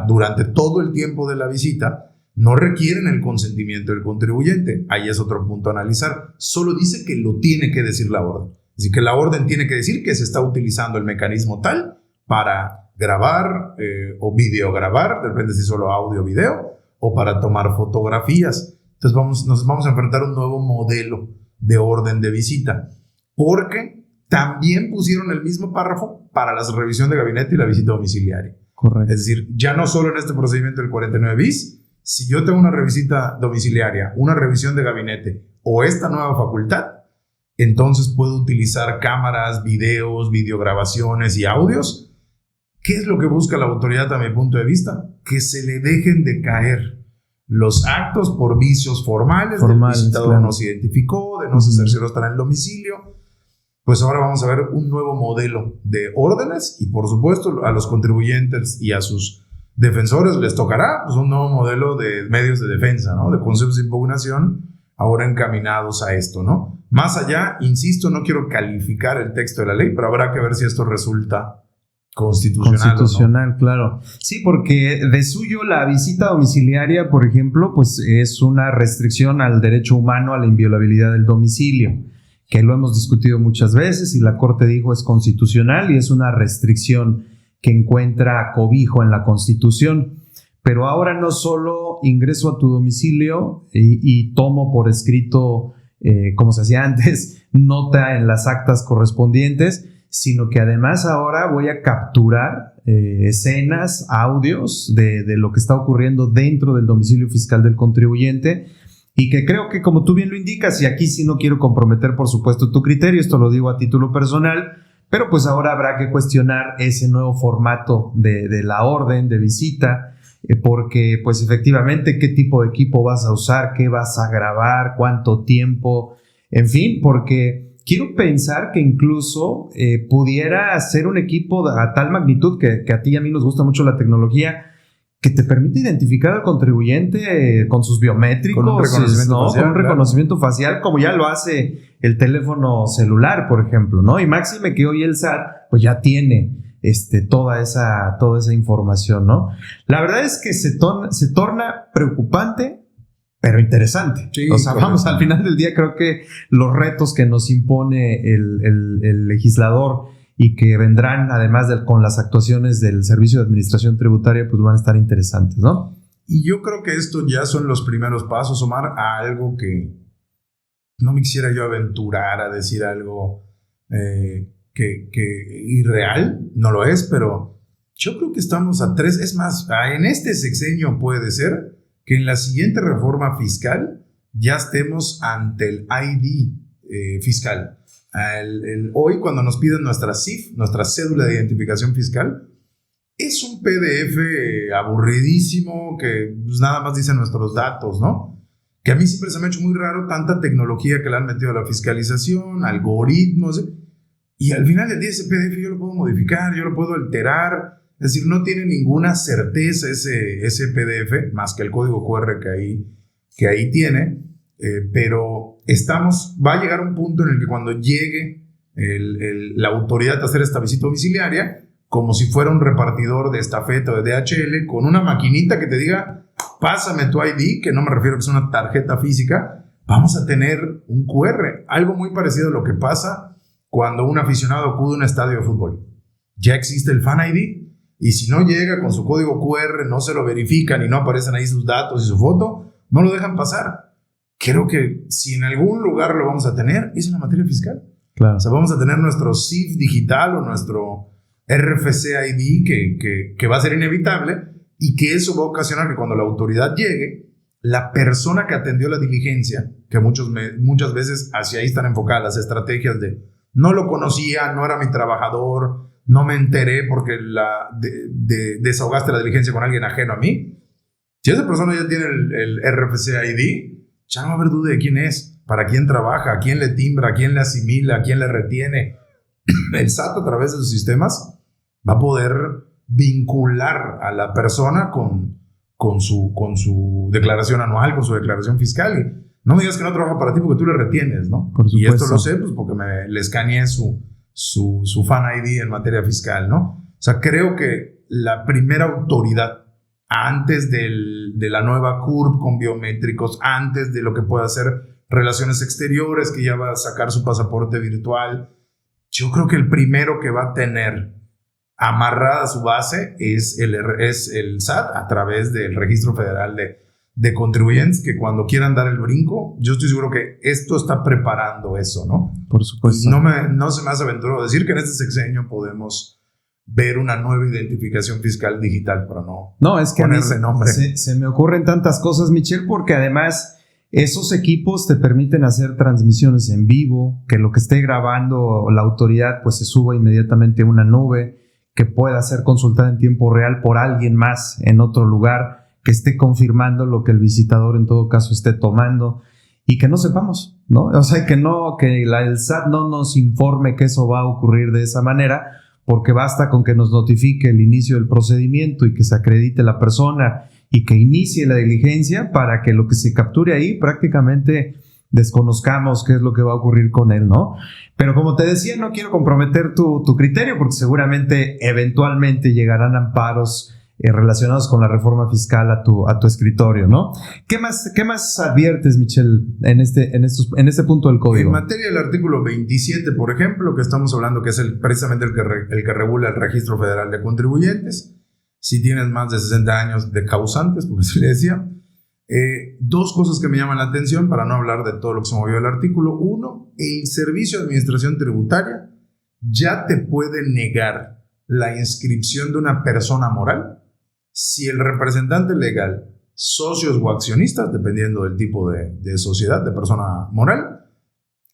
Speaker 3: durante todo el tiempo de la visita, no requieren el consentimiento del contribuyente. Ahí es otro punto a analizar. Solo dice que lo tiene que decir la orden. Así que la orden tiene que decir que se está utilizando el mecanismo tal para grabar o videograbar, depende si solo audio o video, o para tomar fotografías. Entonces nos vamos a enfrentar a un nuevo modelo de orden de visita, porque también pusieron el mismo párrafo para la revisión de gabinete y la visita domiciliaria.
Speaker 2: Correcto.
Speaker 3: Es decir, ya no solo en este procedimiento del 49 bis, si yo tengo una visita domiciliaria, una revisión de gabinete o esta nueva facultad, entonces puedo utilizar cámaras, videos, videograbaciones y audios. ¿Qué es lo que busca la autoridad a mi punto de vista? Que se le dejen de caer los actos por vicios formales del visitador claro. No se identificó, de no se cercioró estar en el domicilio. Pues ahora vamos a ver un nuevo modelo de órdenes y por supuesto a los contribuyentes y a sus defensores les tocará pues, un nuevo modelo de medios de defensa, ¿no? De conceptos de impugnación ahora encaminados a esto, ¿no? Más allá, insisto, no quiero calificar el texto de la ley, pero habrá que ver si esto resulta constitucional,
Speaker 2: ¿no? Claro. Sí, porque de suyo la visita domiciliaria, por ejemplo, pues es una restricción al derecho humano a la inviolabilidad del domicilio, que lo hemos discutido muchas veces y la Corte dijo es constitucional y es una restricción que encuentra cobijo en la Constitución. Pero ahora no solo ingreso a tu domicilio y tomo por escrito, como se hacía antes, nota en las actas correspondientes, sino que además ahora voy a capturar escenas, audios de lo que está ocurriendo dentro del domicilio fiscal del contribuyente y que creo que, como tú bien lo indicas, y aquí sí no quiero comprometer, por supuesto, tu criterio, esto lo digo a título personal, pero pues ahora habrá que cuestionar ese nuevo formato de la orden de visita, porque pues efectivamente qué tipo de equipo vas a usar, qué vas a grabar, cuánto tiempo, en fin, porque quiero pensar que incluso pudiera ser un equipo a tal magnitud que a ti y a mí nos gusta mucho la tecnología, que te permite identificar al contribuyente con sus biométricos,
Speaker 3: con un reconocimiento facial,
Speaker 2: con un reconocimiento facial, como ya lo hace el teléfono celular, por ejemplo, ¿no? Y máxime que hoy el SAT pues ya tiene toda esa información, ¿no? La verdad es que se torna preocupante, pero interesante. Sí, o sea, vamos, al final del día creo que los retos que nos impone el legislador y que vendrán además con las actuaciones del Servicio de Administración Tributaria, pues van a estar interesantes, ¿no?
Speaker 3: Y yo creo que estos ya son los primeros pasos, Omar, a algo que no me quisiera yo aventurar a decir algo que irreal, no lo es, pero yo creo que estamos a 3, es más, en este sexenio puede ser que en la siguiente reforma fiscal ya estemos ante el ID fiscal. Hoy cuando nos piden nuestra CIF, nuestra cédula de identificación fiscal, es un PDF aburridísimo que pues, nada más dice nuestros datos, ¿no? Que a mí siempre se me ha hecho muy raro tanta tecnología que le han metido a la fiscalización, algoritmos, y al final del día ese PDF yo lo puedo modificar, yo lo puedo alterar, es decir, no tiene ninguna certeza ese PDF, más que el código QR que ahí tiene, pero va a llegar un punto en el que cuando llegue la autoridad a hacer esta visita domiciliaria, como si fuera un repartidor de estafeta o de DHL, con una maquinita que te diga, pásame tu ID, que no me refiero a que es una tarjeta física, vamos a tener un QR, algo muy parecido a lo que pasa cuando un aficionado acude a un estadio de fútbol. Ya existe el Fan ID, y si no llega con su código QR, no se lo verifican y no aparecen ahí sus datos y su foto, no lo dejan pasar. Creo que si en algún lugar lo vamos a tener, es en la materia fiscal.
Speaker 2: Claro.
Speaker 3: O sea, vamos a tener nuestro CIF digital o nuestro RFC ID que va a ser inevitable y que eso va a ocasionar que cuando la autoridad llegue, la persona que atendió la diligencia, que muchas veces hacia ahí están enfocadas las estrategias de no lo conocía, no era mi trabajador, no me enteré porque desahogaste la diligencia con alguien ajeno a mí. Si esa persona ya tiene el RFC ID, ya no va a haber duda de quién es, para quién trabaja, a quién le timbra, a quién le asimila, a quién le retiene. El SAT, a través de sus sistemas, va a poder vincular a la persona con su declaración anual, con su declaración fiscal. Y no me digas que no trabaja para ti porque tú le retienes, ¿no?
Speaker 2: Por supuesto.
Speaker 3: Y esto lo sé pues porque le escaneé su Fan ID en materia fiscal, ¿no? O sea, creo que la primera autoridad, antes de la nueva CURP con biométricos, antes de lo que pueda hacer Relaciones Exteriores, que ya va a sacar su pasaporte virtual, yo creo que el primero que va a tener amarrada su base es el SAT a través del Registro Federal de Contribuyentes, que cuando quieran dar el brinco, yo estoy seguro que esto está preparando eso, ¿no?
Speaker 2: Por supuesto.
Speaker 3: Y no se me hace aventurado decir que en este sexenio podemos ver una nueva identificación fiscal digital, pero no
Speaker 2: es que
Speaker 3: ponerse nombre.
Speaker 2: Se me ocurren tantas cosas, Michelle, porque además esos equipos te permiten hacer transmisiones en vivo, que lo que esté grabando la autoridad pues se suba inmediatamente a una nube, que pueda ser consultada en tiempo real por alguien más en otro lugar, que esté confirmando lo que el visitador en todo caso esté tomando y que no sepamos, ¿no? O sea, que el SAT no nos informe que eso va a ocurrir de esa manera, porque basta con que nos notifique el inicio del procedimiento y que se acredite la persona y que inicie la diligencia para que lo que se capture ahí prácticamente desconozcamos qué es lo que va a ocurrir con él, ¿no? Pero como te decía, no quiero comprometer tu criterio porque seguramente eventualmente llegarán amparos relacionados con la reforma fiscal a tu escritorio, ¿no? ¿Qué más adviertes, Michelle, en este punto del código?
Speaker 3: En materia del artículo 27, por ejemplo, que estamos hablando que es precisamente el que regula el Registro Federal de Contribuyentes, si tienes más de 60 años de causantes, porque se le decía, dos cosas que me llaman la atención para no hablar de todo lo que se movió el artículo. Uno, el Servicio de Administración Tributaria ya te puede negar la inscripción de una persona moral si el representante legal, socios o accionistas, dependiendo del tipo de sociedad, de persona moral,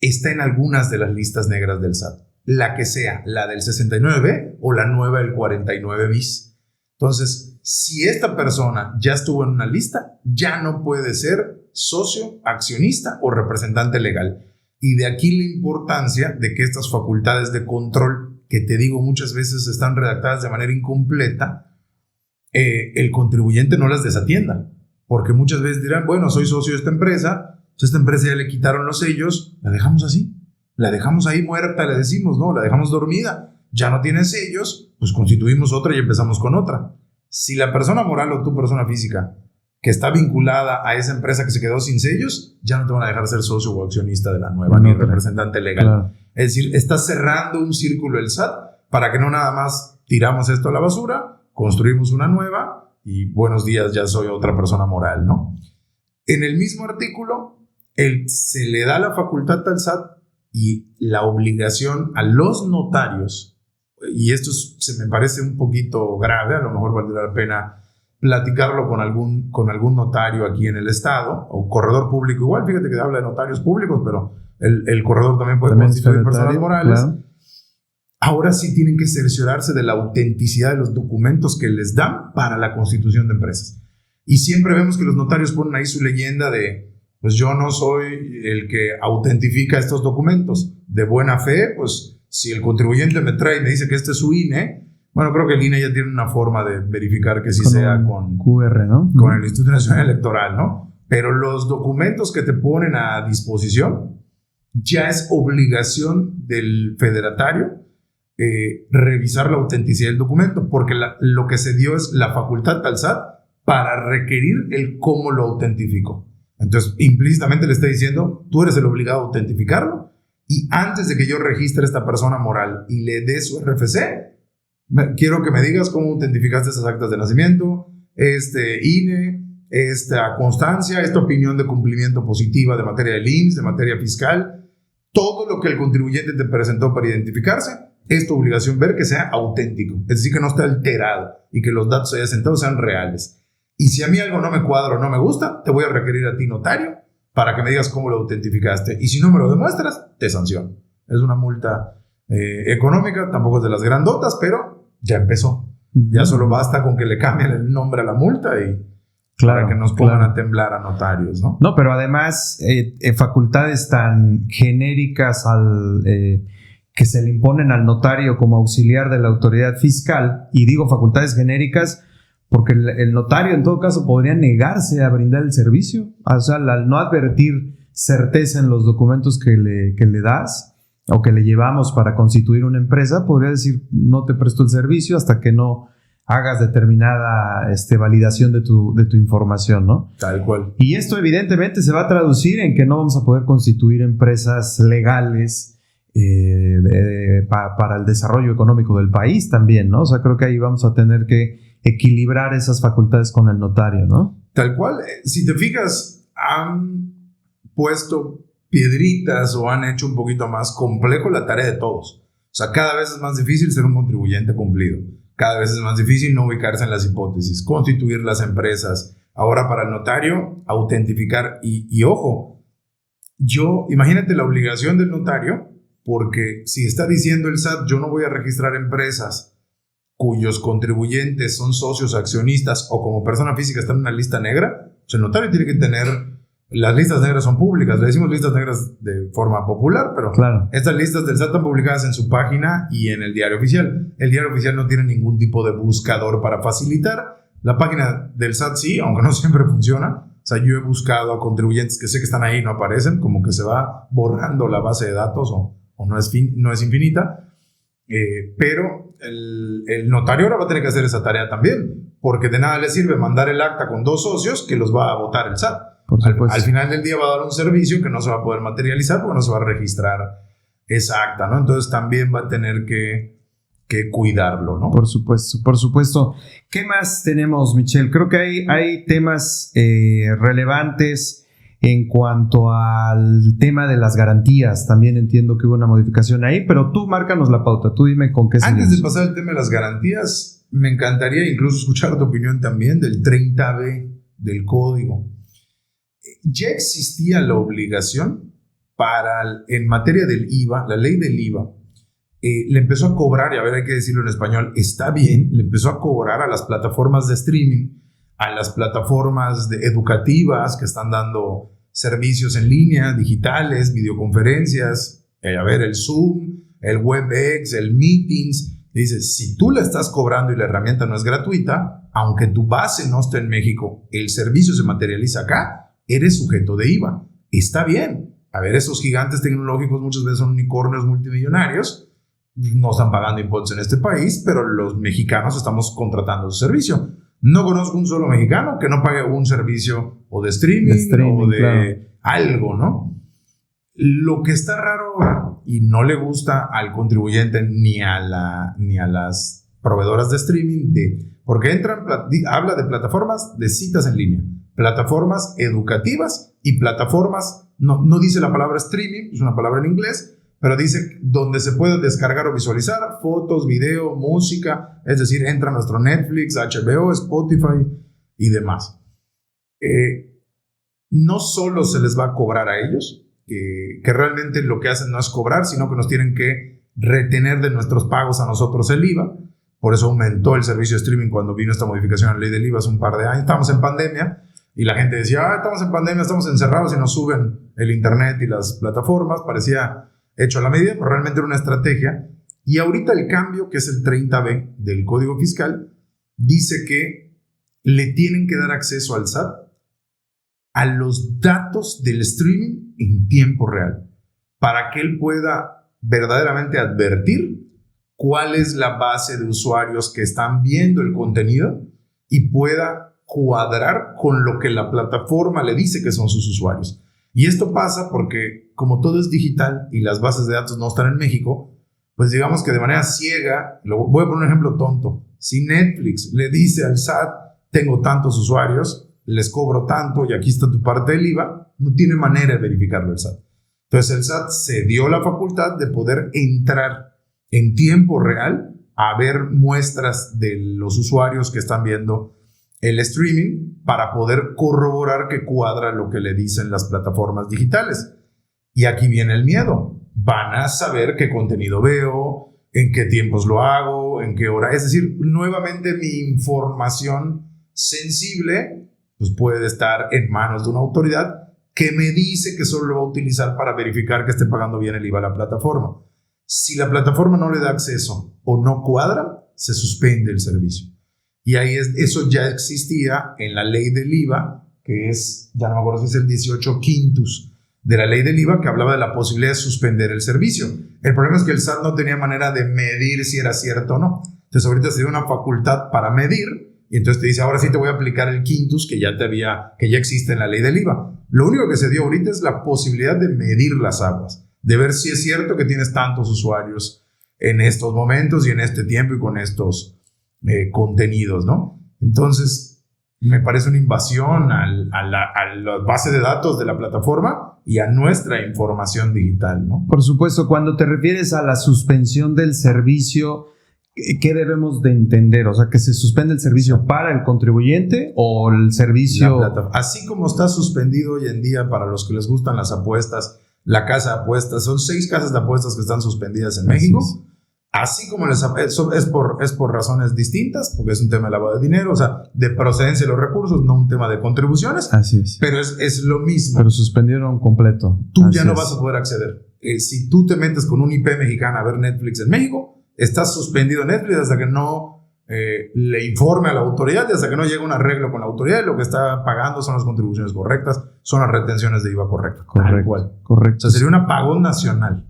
Speaker 3: está en algunas de las listas negras del SAT. La que sea, la del 69B o la nueva del 49 bis. Entonces, si esta persona ya estuvo en una lista, ya no puede ser socio, accionista o representante legal. Y de aquí la importancia de que estas facultades de control, que te digo muchas veces están redactadas de manera incompleta, el contribuyente no las desatienda, porque muchas veces dirán, bueno, soy socio de esta empresa, ya le quitaron los sellos, la dejamos así, la dejamos ahí muerta, le decimos, no, la dejamos dormida, ya no tiene sellos, pues constituimos otra y empezamos con otra. Si la persona moral o tu persona física que está vinculada a esa empresa que se quedó sin sellos, ya no te van a dejar ser socio o accionista de la nueva, ni representante legal. Claro. Es decir, estás cerrando un círculo el SAT para que no nada más tiramos esto a la basura, construimos una nueva y buenos días, ya soy otra persona moral, ¿no? En el mismo artículo, se le da la facultad al SAT y la obligación a los notarios, y esto se me parece un poquito grave, a lo mejor valdría la pena platicarlo con algún notario aquí en el estado, o corredor público igual, fíjate que habla de notarios públicos, pero el corredor también puede constituir personas morales. Claro. Ahora sí tienen que cerciorarse de la autenticidad de los documentos que les dan para la constitución de empresas. Y siempre vemos que los notarios ponen ahí su leyenda de, pues yo no soy el que autentifica estos documentos. De buena fe, pues si el contribuyente me trae y me dice que este es su INE, bueno, creo que el INE ya tiene una forma de verificar que sí sea con
Speaker 2: QR, ¿no?
Speaker 3: Con el Instituto Nacional Electoral, ¿no? Pero los documentos que te ponen a disposición ya es obligación del federatario revisar la autenticidad del documento, porque lo que se dio es la facultad al SAT para requerir el cómo lo autentificó. Entonces, implícitamente le está diciendo, tú eres el obligado a autentificarlo, y antes de que yo registre a esta persona moral y le dé su RFC, quiero que me digas cómo autentificaste esas actas de nacimiento, INE, esta constancia, esta opinión de cumplimiento positiva de materia del IMSS, de materia fiscal, todo lo que el contribuyente te presentó para identificarse, es tu obligación ver que sea auténtico, es decir, que no esté alterado y que los datos ahí sentados sean reales. Y si a mí algo no me cuadra o no me gusta, te voy a requerir a ti, notario, para que me digas cómo lo autentificaste. Y si no me lo demuestras, te sanciono. Es una multa económica, tampoco es de las grandotas, pero ya empezó. Ya solo basta con que le cambien el nombre a la multa y para que nos pongan a temblar a notarios, ¿no?
Speaker 2: No, pero además facultades tan genéricas que se le imponen al notario como auxiliar de la autoridad fiscal, y digo facultades genéricas porque el notario en todo caso podría negarse a brindar el servicio, o sea, al no advertir certeza en los documentos que le das o que le llevamos para constituir una empresa, podría decir no te presto el servicio hasta que no hagas determinada validación de tu información, ¿no?
Speaker 3: Tal cual.
Speaker 2: Y esto evidentemente se va a traducir en que no vamos a poder constituir empresas legales para el desarrollo económico del país también, ¿no? O sea, creo que ahí vamos a tener que equilibrar esas facultades con el notario, ¿no?
Speaker 3: Tal cual. Si te fijas, han puesto piedritas o han hecho un poquito más complejo la tarea de todos. O sea, cada vez es más difícil ser un contribuyente cumplido. Cada vez es más difícil no ubicarse en las hipótesis, constituir las empresas. Ahora para el notario, autentificar. Y ojo, imagínate la obligación del notario, porque si está diciendo el SAT, yo no voy a registrar empresas cuyos contribuyentes son socios, accionistas o como persona física están en una lista negra, pues el notario tiene que tener. Las listas negras son públicas, le decimos listas negras de forma popular, pero claro, estas listas del SAT están publicadas en su página y en el diario oficial. El diario oficial no tiene ningún tipo de buscador para facilitar. La página del SAT sí, aunque no siempre funciona. O sea, yo he buscado a contribuyentes que sé que están ahí y no aparecen, como que se va borrando la base de datos o no es infinita. Pero el notario ahora va a tener que hacer esa tarea también, porque de nada le sirve mandar el acta con 2 socios que los va a votar el SAT. Al final del día va a dar un servicio que no se va a poder materializar porque no se va a registrar esa acta, ¿no? Entonces también va a tener que cuidarlo, ¿no?
Speaker 2: Por supuesto, por supuesto. ¿Qué más tenemos, Michelle? Creo que hay temas relevantes en cuanto al tema de las garantías. También entiendo que hubo una modificación ahí, pero tú márcanos la pauta. Tú dime con qué
Speaker 3: seguimos. Antes de pasar al tema de las garantías, me encantaría incluso escuchar tu opinión también del 30B del código. Ya existía la obligación en materia del IVA, la ley del IVA, le empezó a cobrar, y a ver, hay que decirlo en español, está bien, le empezó a cobrar a las plataformas de streaming, a las plataformas educativas que están dando servicios en línea, digitales, videoconferencias, a ver, el Zoom, el WebEx, el Meetings. Dices, si tú la estás cobrando y la herramienta no es gratuita, aunque tu base no esté en México, el servicio se materializa acá, eres sujeto de IVA. Está bien. A ver, esos gigantes tecnológicos muchas veces son unicornios multimillonarios, no están pagando impuestos en este país, pero los mexicanos estamos contratando su servicio. No conozco un solo mexicano que no pague un servicio o de streaming o de claro, algo, ¿no? Lo que está raro y no le gusta al contribuyente ni a las proveedoras de streaming, porque habla de plataformas de citas en línea, plataformas educativas y plataformas, no dice la palabra streaming, es una palabra en inglés, pero dice donde se puede descargar o visualizar fotos, video, música, es decir, entra nuestro Netflix, HBO, Spotify y demás. No solo se les va a cobrar a ellos, que realmente lo que hacen no es cobrar, sino que nos tienen que retener de nuestros pagos a nosotros el IVA. Por eso aumentó el servicio de streaming cuando vino esta modificación a la ley del IVA hace un par de años. Estábamos en pandemia y la gente decía, estamos en pandemia, estamos encerrados y nos suben el internet y las plataformas. Parecía hecho a la medida, pero realmente era una estrategia. Y ahorita el cambio, que es el 30B del Código Fiscal, dice que le tienen que dar acceso al SAT a los datos del streaming en tiempo real, para que él pueda verdaderamente advertir cuál es la base de usuarios que están viendo el contenido y pueda cuadrar con lo que la plataforma le dice que son sus usuarios. Y esto pasa porque como todo es digital y las bases de datos no están en México, pues digamos que de manera ciega, voy a poner un ejemplo tonto, si Netflix le dice al SAT, tengo tantos usuarios, les cobro tanto y aquí está tu parte del IVA, no tiene manera de verificarlo el SAT. Entonces el SAT se dio la facultad de poder entrar en tiempo real a ver muestras de los usuarios que están viendo el streaming para poder corroborar que cuadra lo que le dicen las plataformas digitales. Y aquí viene el miedo. Van a saber qué contenido veo, en qué tiempos lo hago, en qué hora. Es decir, nuevamente mi información sensible pues puede estar en manos de una autoridad que me dice que solo lo va a utilizar para verificar que esté pagando bien el IVA a la plataforma. Si la plataforma no le da acceso o no cuadra, se suspende el servicio. Y ahí eso ya existía en la ley del IVA, que es, ya no me acuerdo si es el 18 quintus de la ley del IVA, que hablaba de la posibilidad de suspender el servicio. El problema es que el SAT no tenía manera de medir si era cierto o no. Entonces ahorita se dio una facultad para medir, y entonces te dice, ahora sí te voy a aplicar el quintus que ya existe en la ley del IVA. Lo único que se dio ahorita es la posibilidad de medir las aguas, de ver si es cierto que tienes tantos usuarios en estos momentos y en este tiempo y con estos contenidos, ¿no? Entonces, me parece una invasión a la base de datos de la plataforma y a nuestra información digital, ¿no?
Speaker 2: Por supuesto, cuando te refieres a la suspensión del servicio, ¿qué debemos de entender? O sea, ¿que se suspende el servicio para el contribuyente o el servicio...?
Speaker 3: Así como está suspendido hoy en día para los que les gustan las apuestas, la casa de apuestas, son 6 casas de apuestas que están suspendidas en México. Así como es por razones distintas, porque es un tema de lavado de dinero, o sea, de procedencia de los recursos, no un tema de contribuciones.
Speaker 2: Así es.
Speaker 3: Pero es lo mismo.
Speaker 2: Pero suspendieron completo.
Speaker 3: Tú ya no vas a poder acceder. Si tú te metes con un IP mexicana a ver Netflix en México, estás suspendido Netflix hasta que no le informe a la autoridad y hasta que no llegue un arreglo con la autoridad y lo que está pagando son las contribuciones correctas, son las retenciones de IVA correctas.
Speaker 2: Correcto.
Speaker 3: O sea, sería un apagón nacional.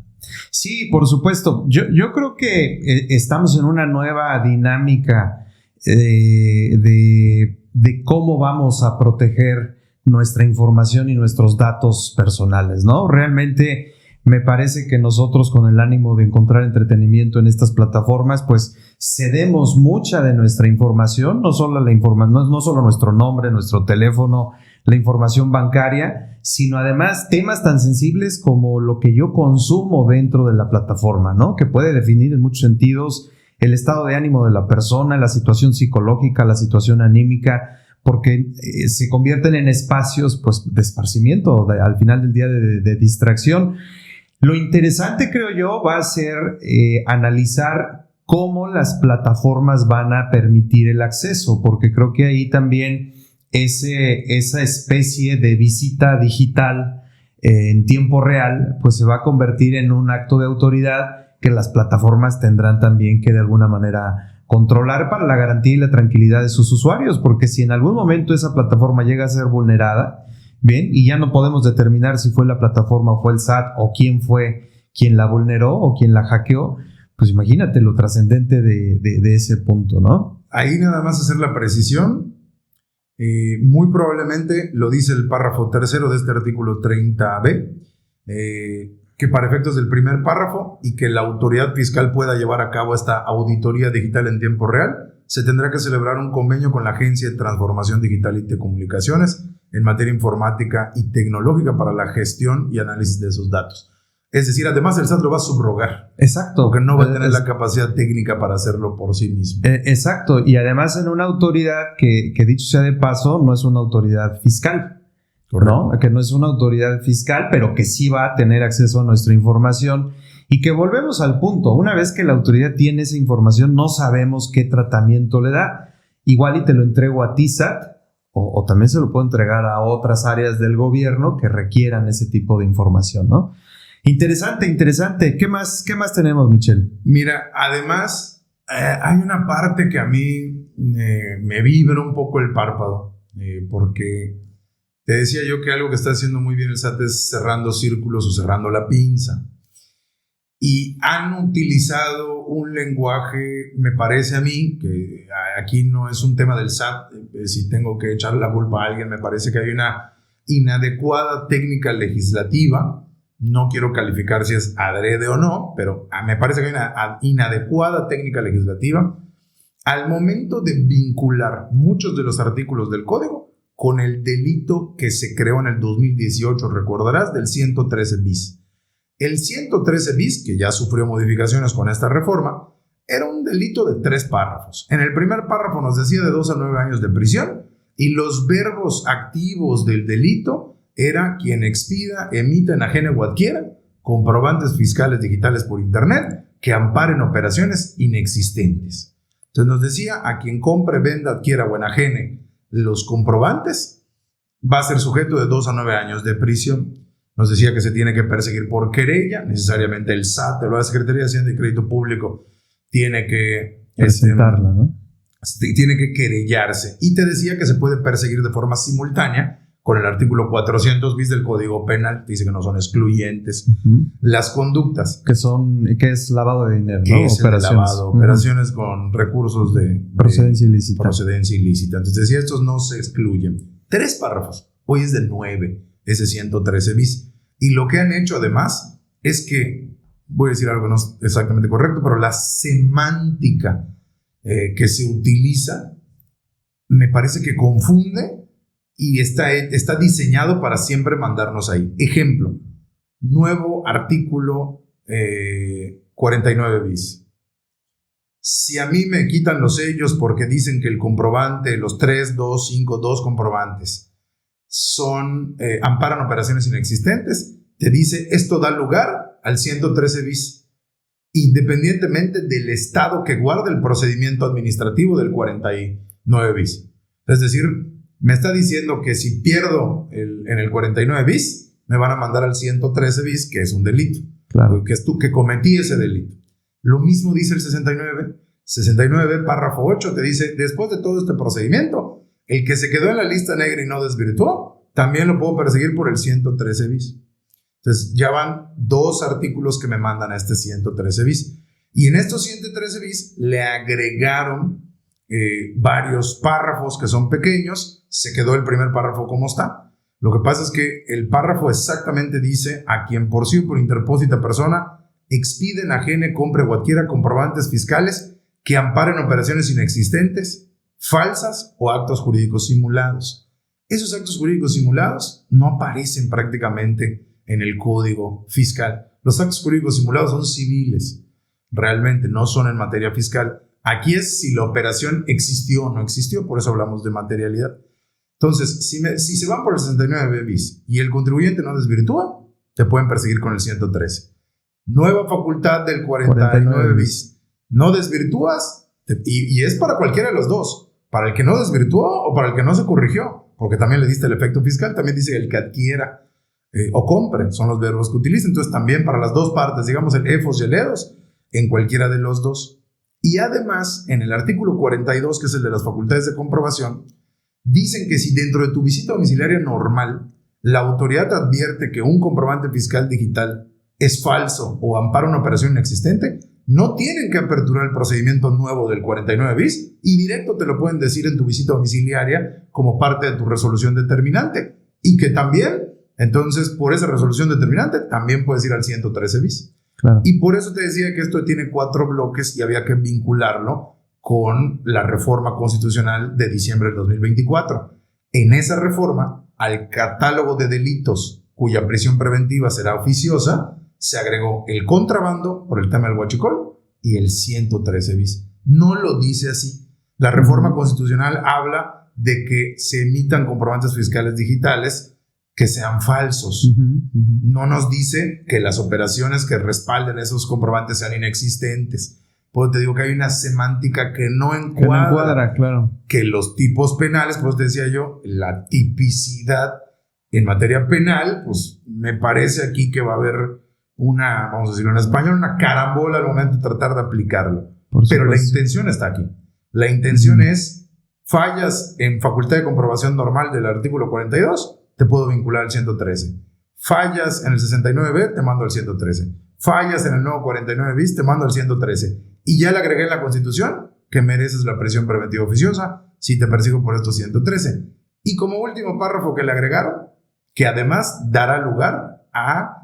Speaker 2: Sí, por supuesto. Yo creo que estamos en una nueva dinámica de cómo vamos a proteger nuestra información y nuestros datos personales, ¿no? Realmente me parece que nosotros, con el ánimo de encontrar entretenimiento en estas plataformas, pues cedemos mucha de nuestra información, no solo nuestro nombre, nuestro teléfono, la información bancaria, sino además temas tan sensibles como lo que yo consumo dentro de la plataforma, ¿no? Que puede definir en muchos sentidos el estado de ánimo de la persona, la situación psicológica, la situación anímica, porque se convierten en espacios, pues, de esparcimiento, al final del día de distracción. Lo interesante, creo yo, va a ser analizar cómo las plataformas van a permitir el acceso, porque creo que ahí también esa especie de visita digital en tiempo real, pues se va a convertir en un acto de autoridad que las plataformas tendrán también que de alguna manera controlar para la garantía y la tranquilidad de sus usuarios, porque si en algún momento esa plataforma llega a ser vulnerada, bien, y ya no podemos determinar si fue la plataforma o fue el SAT o quién fue quien la vulneró o quien la hackeó, pues imagínate lo trascendente de ese punto, ¿no?
Speaker 3: Ahí nada más hacer la precisión. Muy probablemente lo dice el párrafo tercero de este artículo 30B, que para efectos del primer párrafo y que la autoridad fiscal pueda llevar a cabo esta auditoría digital en tiempo real, se tendrá que celebrar un convenio con la Agencia de Transformación Digital y Telecomunicaciones en materia informática y tecnológica para la gestión y análisis de esos datos. Es decir, además el SAT lo va a subrogar.
Speaker 2: Exacto.
Speaker 3: Porque no va a tener la capacidad técnica para hacerlo por sí mismo.
Speaker 2: Exacto. Y además en una autoridad que dicho sea de paso, no es una autoridad fiscal. Correcto. ¿No? Que no es una autoridad fiscal, pero que sí va a tener acceso a nuestra información. Y que volvemos al punto. Una vez que la autoridad tiene esa información, no sabemos qué tratamiento le da. Igual y te lo entrego a ti, SAT, o también se lo puedo entregar a otras áreas del gobierno que requieran ese tipo de información, ¿no? Interesante. ¿Qué más tenemos, Michelle?
Speaker 3: Mira, además, hay una parte que a mí me vibra un poco el párpado, porque te decía yo que algo que está haciendo muy bien el SAT es cerrando círculos o cerrando la pinza. Y han utilizado un lenguaje, me parece a mí, que aquí no es un tema del SAT, si tengo que echarle la culpa a alguien, me parece que hay una inadecuada técnica legislativa. No quiero calificar si es adrede o no, pero me parece que hay una inadecuada técnica legislativa al momento de vincular muchos de los artículos del código con el delito que se creó en el 2018, recordarás, del 113 bis. El 113 bis, que ya sufrió modificaciones con esta reforma, era un delito de 3 párrafos. En el primer párrafo nos decía de 2 a 9 años de prisión y los verbos activos del delito era quien expida, emita, enajene o adquiera comprobantes fiscales digitales por internet que amparen operaciones inexistentes. Entonces nos decía, a quien compre, venda, adquiera o enajene los comprobantes va a ser sujeto de 2 a 9 años de prisión. Nos decía que se tiene que perseguir por querella, necesariamente el SAT, la Secretaría de Hacienda y Crédito Público, tiene que
Speaker 2: presentarla, ¿no?
Speaker 3: Tiene que querellarse. Y te decía que se puede perseguir de forma simultánea con el artículo 400 bis del Código Penal. Dice que no son excluyentes. Las conductas.
Speaker 2: Que es lavado de dinero,
Speaker 3: ¿no?
Speaker 2: Es
Speaker 3: lavado, operaciones con recursos de
Speaker 2: procedencia ilícita.
Speaker 3: Entonces decía, estos no se excluyen. 3 párrafos. Hoy es de 9, ese 113 bis. Y lo que han hecho además es que, voy a decir algo que no es exactamente correcto, pero la semántica que se utiliza me parece que confunde y está diseñado para siempre mandarnos ahí. Ejemplo, nuevo artículo 49 bis. Si a mí me quitan los sellos porque dicen que el comprobante, los 3, 2, 5, 2 comprobantes amparan operaciones inexistentes, te dice esto da lugar al 113 bis, independientemente del estado que guarde el procedimiento administrativo del 49 bis. Es decir, me está diciendo que si pierdo en el 49 bis, me van a mandar al 113 bis, que es un delito.
Speaker 2: Claro.
Speaker 3: Que cometí ese delito. Lo mismo dice el 69, párrafo 8, te dice, después de todo este procedimiento, el que se quedó en la lista negra y no desvirtuó, también lo puedo perseguir por el 113 bis. Entonces ya van 2 artículos que me mandan a este 113 bis. Y en estos 113 bis le agregaron varios párrafos que son pequeños. Se quedó el primer párrafo como está. Lo que pasa es que el párrafo exactamente dice: a quien por sí o por interpósita persona expide, enajene, compre o adquiera comprobantes fiscales que amparen operaciones inexistentes, falsas o actos jurídicos simulados. Esos actos jurídicos simulados no aparecen prácticamente en el Código Fiscal. Los actos jurídicos simulados son civiles, realmente no son en materia fiscal. Aquí es si la operación existió o no existió, por eso hablamos de materialidad. Entonces, si se van por el 69 bis y el contribuyente no desvirtúa, te pueden perseguir con el 113. Nueva facultad del 49 bis. No desvirtúas, y es para cualquiera de los dos, para el que no desvirtuó o para el que no se corrigió, porque también le diste el efecto fiscal. También dice el que adquiera o compre, son los verbos que utiliza. Entonces también para las dos partes, digamos el efos y el edos, en cualquiera de los dos. Y además, en el artículo 42, que es el de las facultades de comprobación, dicen que si dentro de tu visita domiciliaria normal, la autoridad advierte que un comprobante fiscal digital es falso o ampara una operación inexistente, no tienen que aperturar el procedimiento nuevo del 49 bis y directo te lo pueden decir en tu visita domiciliaria como parte de tu resolución determinante. Y que también, entonces, por esa resolución determinante, también puedes ir al 113 bis.
Speaker 2: Claro.
Speaker 3: Y por eso te decía que esto tiene 4 bloques y había que vincularlo con la reforma constitucional de diciembre del 2024. En esa reforma, al catálogo de delitos cuya prisión preventiva será oficiosa, se agregó el contrabando por el tema del huachicol y el 113 bis. No lo dice así. La reforma constitucional habla de que se emitan comprobantes fiscales digitales que sean falsos. No nos dice que las operaciones que respalden esos comprobantes sean inexistentes. Pues te digo que hay una semántica que no encuadra,
Speaker 2: claro.
Speaker 3: Que los tipos penales, pues te decía yo, la tipicidad en materia penal, pues me parece aquí que va a haber vamos a decirlo en español, una carambola al momento de tratar de aplicarlo. Pero la intención está aquí. La intención es, fallas en facultad de comprobación normal del artículo 42, te puedo vincular al 113. Fallas en el 69B, te mando al 113. Fallas en el nuevo 49 bis, te mando al 113. Y ya le agregué en la Constitución que mereces la prisión preventiva oficiosa si te persigo por estos 113. Y como último párrafo que le agregaron, que además dará lugar a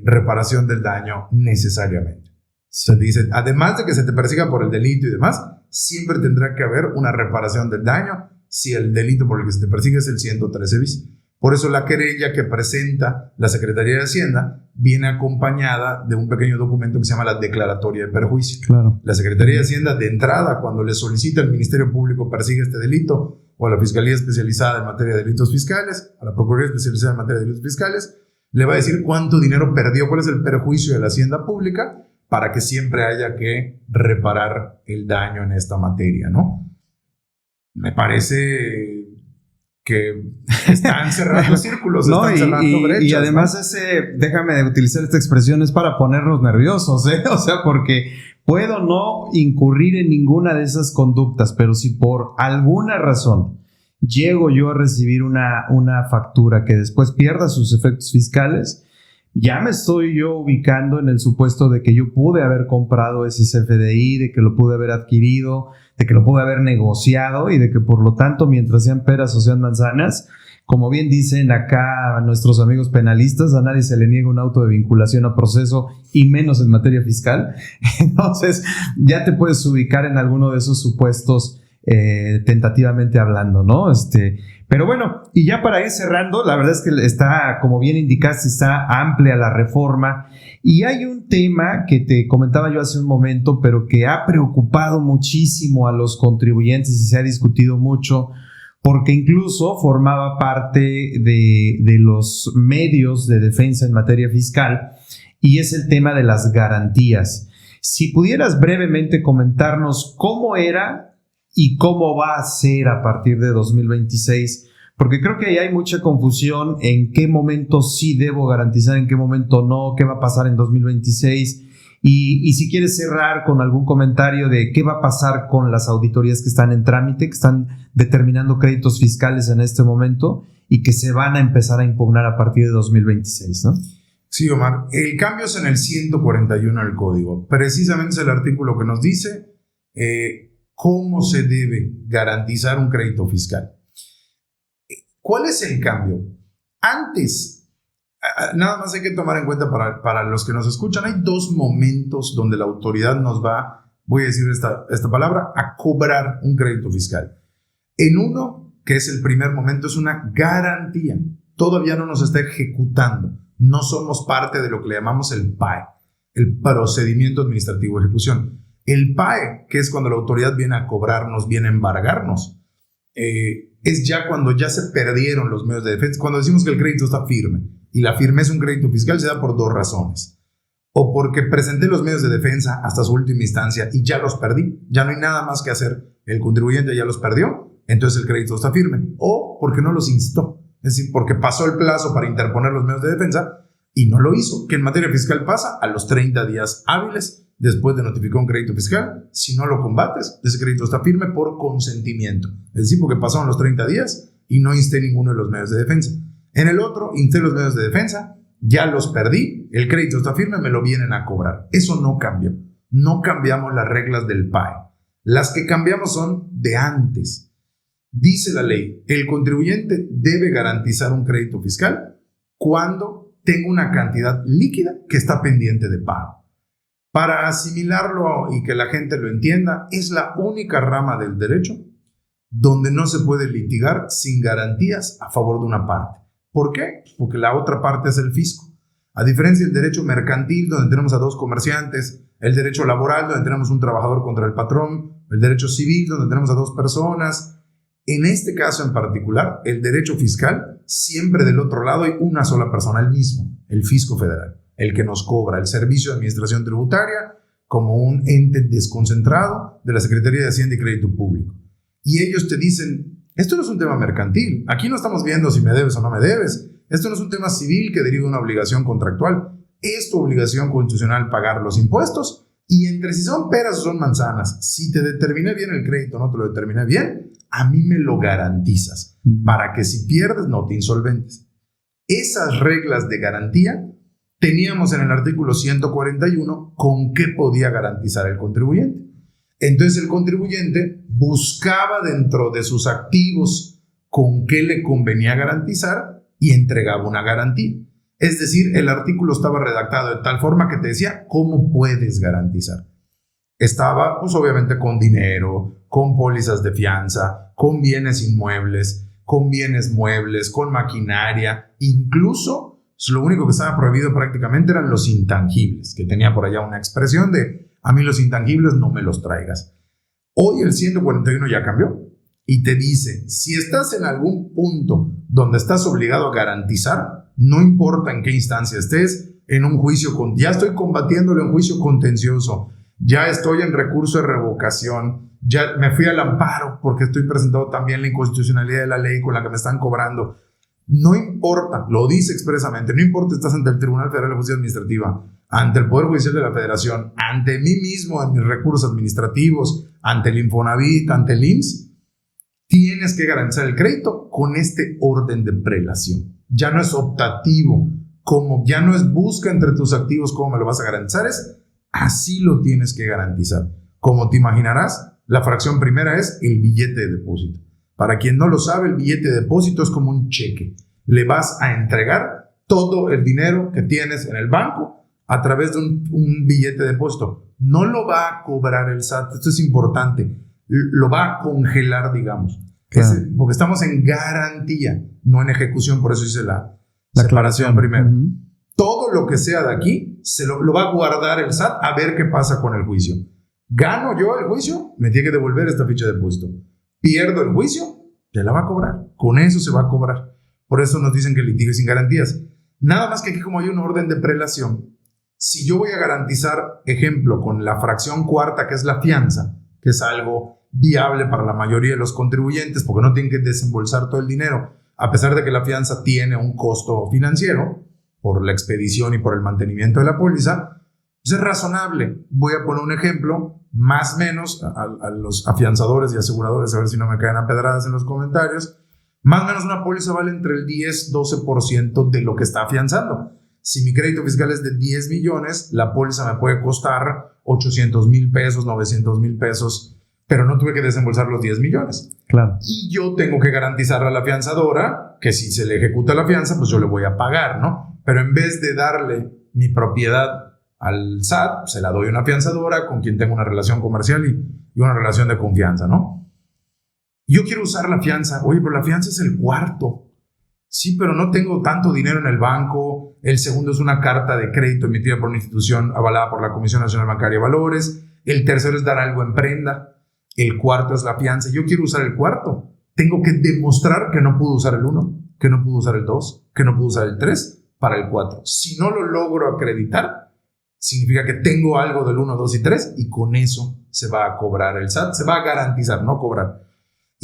Speaker 3: reparación del daño necesariamente. Se dice, además de que se te persiga por el delito y demás, siempre tendrá que haber una reparación del daño si el delito por el que se te persigue es el 113 bis. Por eso la querella que presenta la Secretaría de Hacienda viene acompañada de un pequeño documento que se llama la declaratoria de perjuicio.
Speaker 2: Claro.
Speaker 3: La Secretaría de Hacienda, de entrada, cuando le solicita al Ministerio Público persigue este delito, o a la Fiscalía Especializada en Materia de Delitos Fiscales, a la Procuraduría Especializada en Materia de Delitos Fiscales, le va a decir cuánto dinero perdió, cuál es el perjuicio de la Hacienda Pública, para que siempre haya que reparar el daño en esta materia, ¿no? Me parece que están cerrando círculos,
Speaker 2: no,
Speaker 3: están cerrando brechas.
Speaker 2: Y además déjame de utilizar esta expresión, es para ponernos nerviosos, ¿eh? O sea, porque puedo no incurrir en ninguna de esas conductas, pero si por alguna razón llego yo a recibir una factura que después pierda sus efectos fiscales, ya me estoy yo ubicando en el supuesto de que yo pude haber comprado ese CFDI, de que lo pude haber adquirido, de que lo pude haber negociado y de que por lo tanto, mientras sean peras o sean manzanas, como bien dicen acá nuestros amigos penalistas, a nadie se le niega un auto de vinculación a proceso y menos en materia fiscal. Entonces ya te puedes ubicar en alguno de esos supuestos tentativamente hablando, ¿no? Pero bueno, y ya para ir cerrando, la verdad es que está, como bien indicaste, está amplia la reforma y hay un tema que te comentaba yo hace un momento, pero que ha preocupado muchísimo a los contribuyentes y se ha discutido mucho, porque incluso formaba parte de los medios de defensa en materia fiscal, y es el tema de las garantías. Si pudieras brevemente comentarnos cómo era y cómo va a ser a partir de 2026, porque creo que ahí hay mucha confusión en qué momento sí debo garantizar, en qué momento no, qué va a pasar en 2026, y si quieres cerrar con algún comentario de qué va a pasar con las auditorías que están en trámite, que están determinando créditos fiscales en este momento y que se van a empezar a impugnar a partir de 2026, ¿no?
Speaker 3: Sí, Omar, el cambio es en el 141 del código, precisamente es el artículo que nos dice cómo se debe garantizar un crédito fiscal. ¿Cuál es el cambio? Antes, nada más hay que tomar en cuenta para los que nos escuchan, hay dos momentos donde la autoridad nos va, voy a decir esta palabra, a cobrar un crédito fiscal. En uno, que es el primer momento, es una garantía. Todavía no nos está ejecutando. No somos parte de lo que le llamamos el PAE, el procedimiento administrativo de ejecución. El PAE, que es cuando la autoridad viene a cobrarnos, viene a embargarnos, es ya cuando ya se perdieron los medios de defensa, cuando decimos que el crédito está firme, y la firmeza de un crédito fiscal se da por dos razones. O porque presenté los medios de defensa hasta su última instancia y ya los perdí, ya no hay nada más que hacer, el contribuyente ya los perdió, entonces el crédito está firme. O porque no los instó, es decir, porque pasó el plazo para interponer los medios de defensa y no lo hizo, que en materia fiscal pasa a los 30 días hábiles después de notificar un crédito fiscal. Si no lo combates, ese crédito está firme por consentimiento, es decir, porque pasaron los 30 días y no insté ninguno de los medios de defensa. En el otro, insté los medios de defensa, ya los perdí, el crédito está firme, me lo vienen a cobrar. Eso no cambió. No cambiamos las reglas del PAE. Las que cambiamos son de antes. Dice la ley, el contribuyente debe garantizar un crédito fiscal cuando tenga una cantidad líquida que está pendiente de pago. Para asimilarlo y que la gente lo entienda, es la única rama del derecho donde no se puede litigar sin garantías a favor de una parte. ¿Por qué? Porque la otra parte es el fisco. A diferencia del derecho mercantil, donde tenemos a dos comerciantes, el derecho laboral, donde tenemos un trabajador contra el patrón, el derecho civil, donde tenemos a dos personas. En este caso en particular, el derecho fiscal, siempre del otro lado hay una sola persona, el mismo, el fisco federal, el que nos cobra el servicio de administración tributaria como un ente desconcentrado de la Secretaría de Hacienda y Crédito Público. Y ellos te dicen, esto no es un tema mercantil, aquí no estamos viendo si me debes o no me debes, esto no es un tema civil que deriva de una obligación contractual, es tu obligación constitucional pagar los impuestos y entre si son peras o son manzanas, si te determiné bien el crédito o no te lo determiné bien, a mí me lo garantizas para que si pierdes no te insolventes. Esas reglas de garantía teníamos en el artículo 141 con qué podía garantizar el contribuyente. Entonces el contribuyente buscaba dentro de sus activos con qué le convenía garantizar y entregaba una garantía. Es decir, el artículo estaba redactado de tal forma que te decía cómo puedes garantizar. Estaba, pues obviamente, con dinero, con pólizas de fianza, con bienes inmuebles, con bienes muebles, con maquinaria, incluso lo único que estaba prohibido prácticamente eran los intangibles, que tenía por allá una expresión de a mí los intangibles no me los traigas. Hoy el 141 ya cambió y te dice, si estás en algún punto donde estás obligado a garantizar, no importa en qué instancia estés, en un juicio, ya estoy combatiéndolo en juicio contencioso, ya estoy en recurso de revocación, ya me fui al amparo porque estoy presentando también la inconstitucionalidad de la ley con la que me están cobrando. No importa, lo dice expresamente, no importa si estás ante el Tribunal Federal de Justicia Administrativa, ante el Poder Judicial de la Federación, ante mí mismo en mis recursos administrativos, ante el Infonavit, ante el IMSS, tienes que garantizar el crédito con este orden de prelación. Ya no es optativo, como ya no es busca entre tus activos cómo me lo vas a garantizar, es así lo tienes que garantizar. Como te imaginarás, la fracción primera es el billete de depósito. Para quien no lo sabe, el billete de depósito es como un cheque. Le vas a entregar todo el dinero que tienes en el banco a través de un billete de depósito. No lo va a cobrar el SAT, esto es importante, lo va a congelar, digamos. Claro. Porque estamos en garantía, no en ejecución, por eso hice la separación primero. Todo lo que sea de aquí lo va a guardar el SAT a ver qué pasa con el juicio. Gano yo el juicio, me tiene que devolver esta ficha de depósito. Pierdo el juicio, te la va a cobrar. Con eso se va a cobrar. Por eso nos dicen que el litigio es sin garantías. Nada más que aquí, como hay un orden de prelación, si yo voy a garantizar, ejemplo, con la fracción cuarta, que es la fianza, que es algo viable para la mayoría de los contribuyentes, porque no tienen que desembolsar todo el dinero, a pesar de que la fianza tiene un costo financiero, por la expedición y por el mantenimiento de la póliza, pues es razonable. Voy a poner un ejemplo, más o menos, a los afianzadores y aseguradores, a ver si no me caen a pedradas en los comentarios, más o menos una póliza vale entre el 10-12% de lo que está afianzando. Si mi crédito fiscal es de 10 millones, la póliza me puede costar 800,000 pesos, 900,000 pesos, pero no tuve que desembolsar los 10 millones.
Speaker 2: Claro.
Speaker 3: Y yo tengo que garantizarle a la afianzadora que si se le ejecuta la fianza, pues yo le voy a pagar, ¿no? Pero en vez de darle mi propiedad al SAT, se la doy a una afianzadora con quien tengo una relación comercial y una relación de confianza, ¿no? Yo quiero usar la fianza. Oye, pero la fianza es el cuarto. Sí, pero no tengo tanto dinero en el banco. El segundo es una carta de crédito emitida por una institución avalada por la Comisión Nacional Bancaria de Valores. El tercero es dar algo en prenda. El cuarto es la fianza. Yo quiero usar el cuarto. Tengo que demostrar que no puedo usar el 1, que no puedo usar el 2, que no puedo usar el 3 para el 4. Si no lo logro acreditar, significa que tengo algo del 1, 2 y 3 y con eso se va a cobrar el SAT. Se va a garantizar, no cobrar.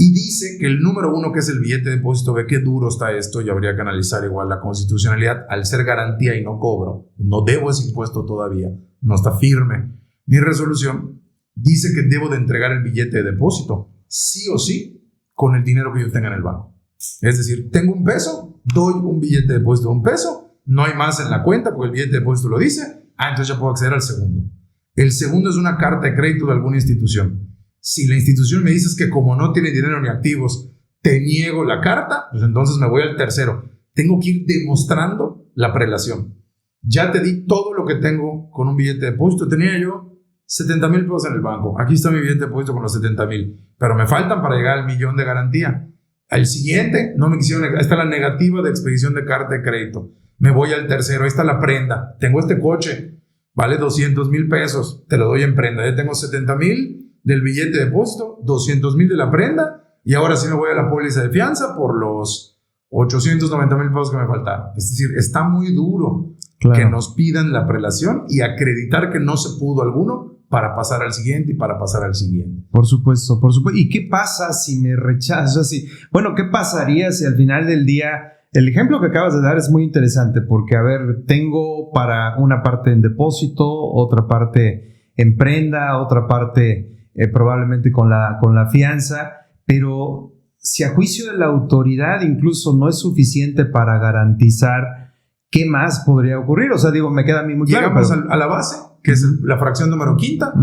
Speaker 3: Y dice que el número 1, que es el billete de depósito, ve qué duro está esto y habría que analizar igual la constitucionalidad. Al ser garantía y no cobro, no debo ese impuesto todavía, no está firme mi resolución, dice que debo de entregar el billete de depósito, sí o sí, con el dinero que yo tenga en el banco. Es decir, tengo $1, doy un billete de depósito de $1, no hay más en la cuenta porque el billete de depósito lo dice, entonces ya puedo acceder al segundo. El segundo es una carta de crédito de alguna institución. Si la institución me dice que como no tiene dinero ni activos, te niego la carta, pues entonces me voy al tercero. Tengo que ir demostrando la prelación. Ya te di todo lo que tengo con un billete de depósito. Tenía yo 70,000 pesos en el banco. Aquí está mi billete de depósito con los 70,000. Pero me faltan para llegar al 1,000,000 de garantía. Al siguiente, no me quisieron. Ahí está la negativa de expedición de carta de crédito. Me voy al tercero. Ahí está la prenda. Tengo este coche. Vale 200,000 pesos. Te lo doy en prenda. Ya tengo 70,000 del billete de depósito, 200,000 de la prenda, y ahora sí me voy a la póliza de fianza por los 890,000 pesos que me faltaron. Es decir, está muy duro que nos pidan la prelación y acreditar que no se pudo alguno para pasar al siguiente y para pasar al siguiente.
Speaker 2: Por supuesto, por supuesto. ¿Y qué pasa si me rechazo así? Bueno, ¿qué pasaría si al final del día... El ejemplo que acabas de dar es muy interesante porque, a ver, tengo para una parte en depósito, otra parte en prenda, otra parte... probablemente con la fianza, pero si a juicio de la autoridad incluso no es suficiente para garantizar, ¿qué más podría ocurrir? O sea, digo, me queda a mí muy claro.
Speaker 3: Llegamos a la base, que es la fracción número 5,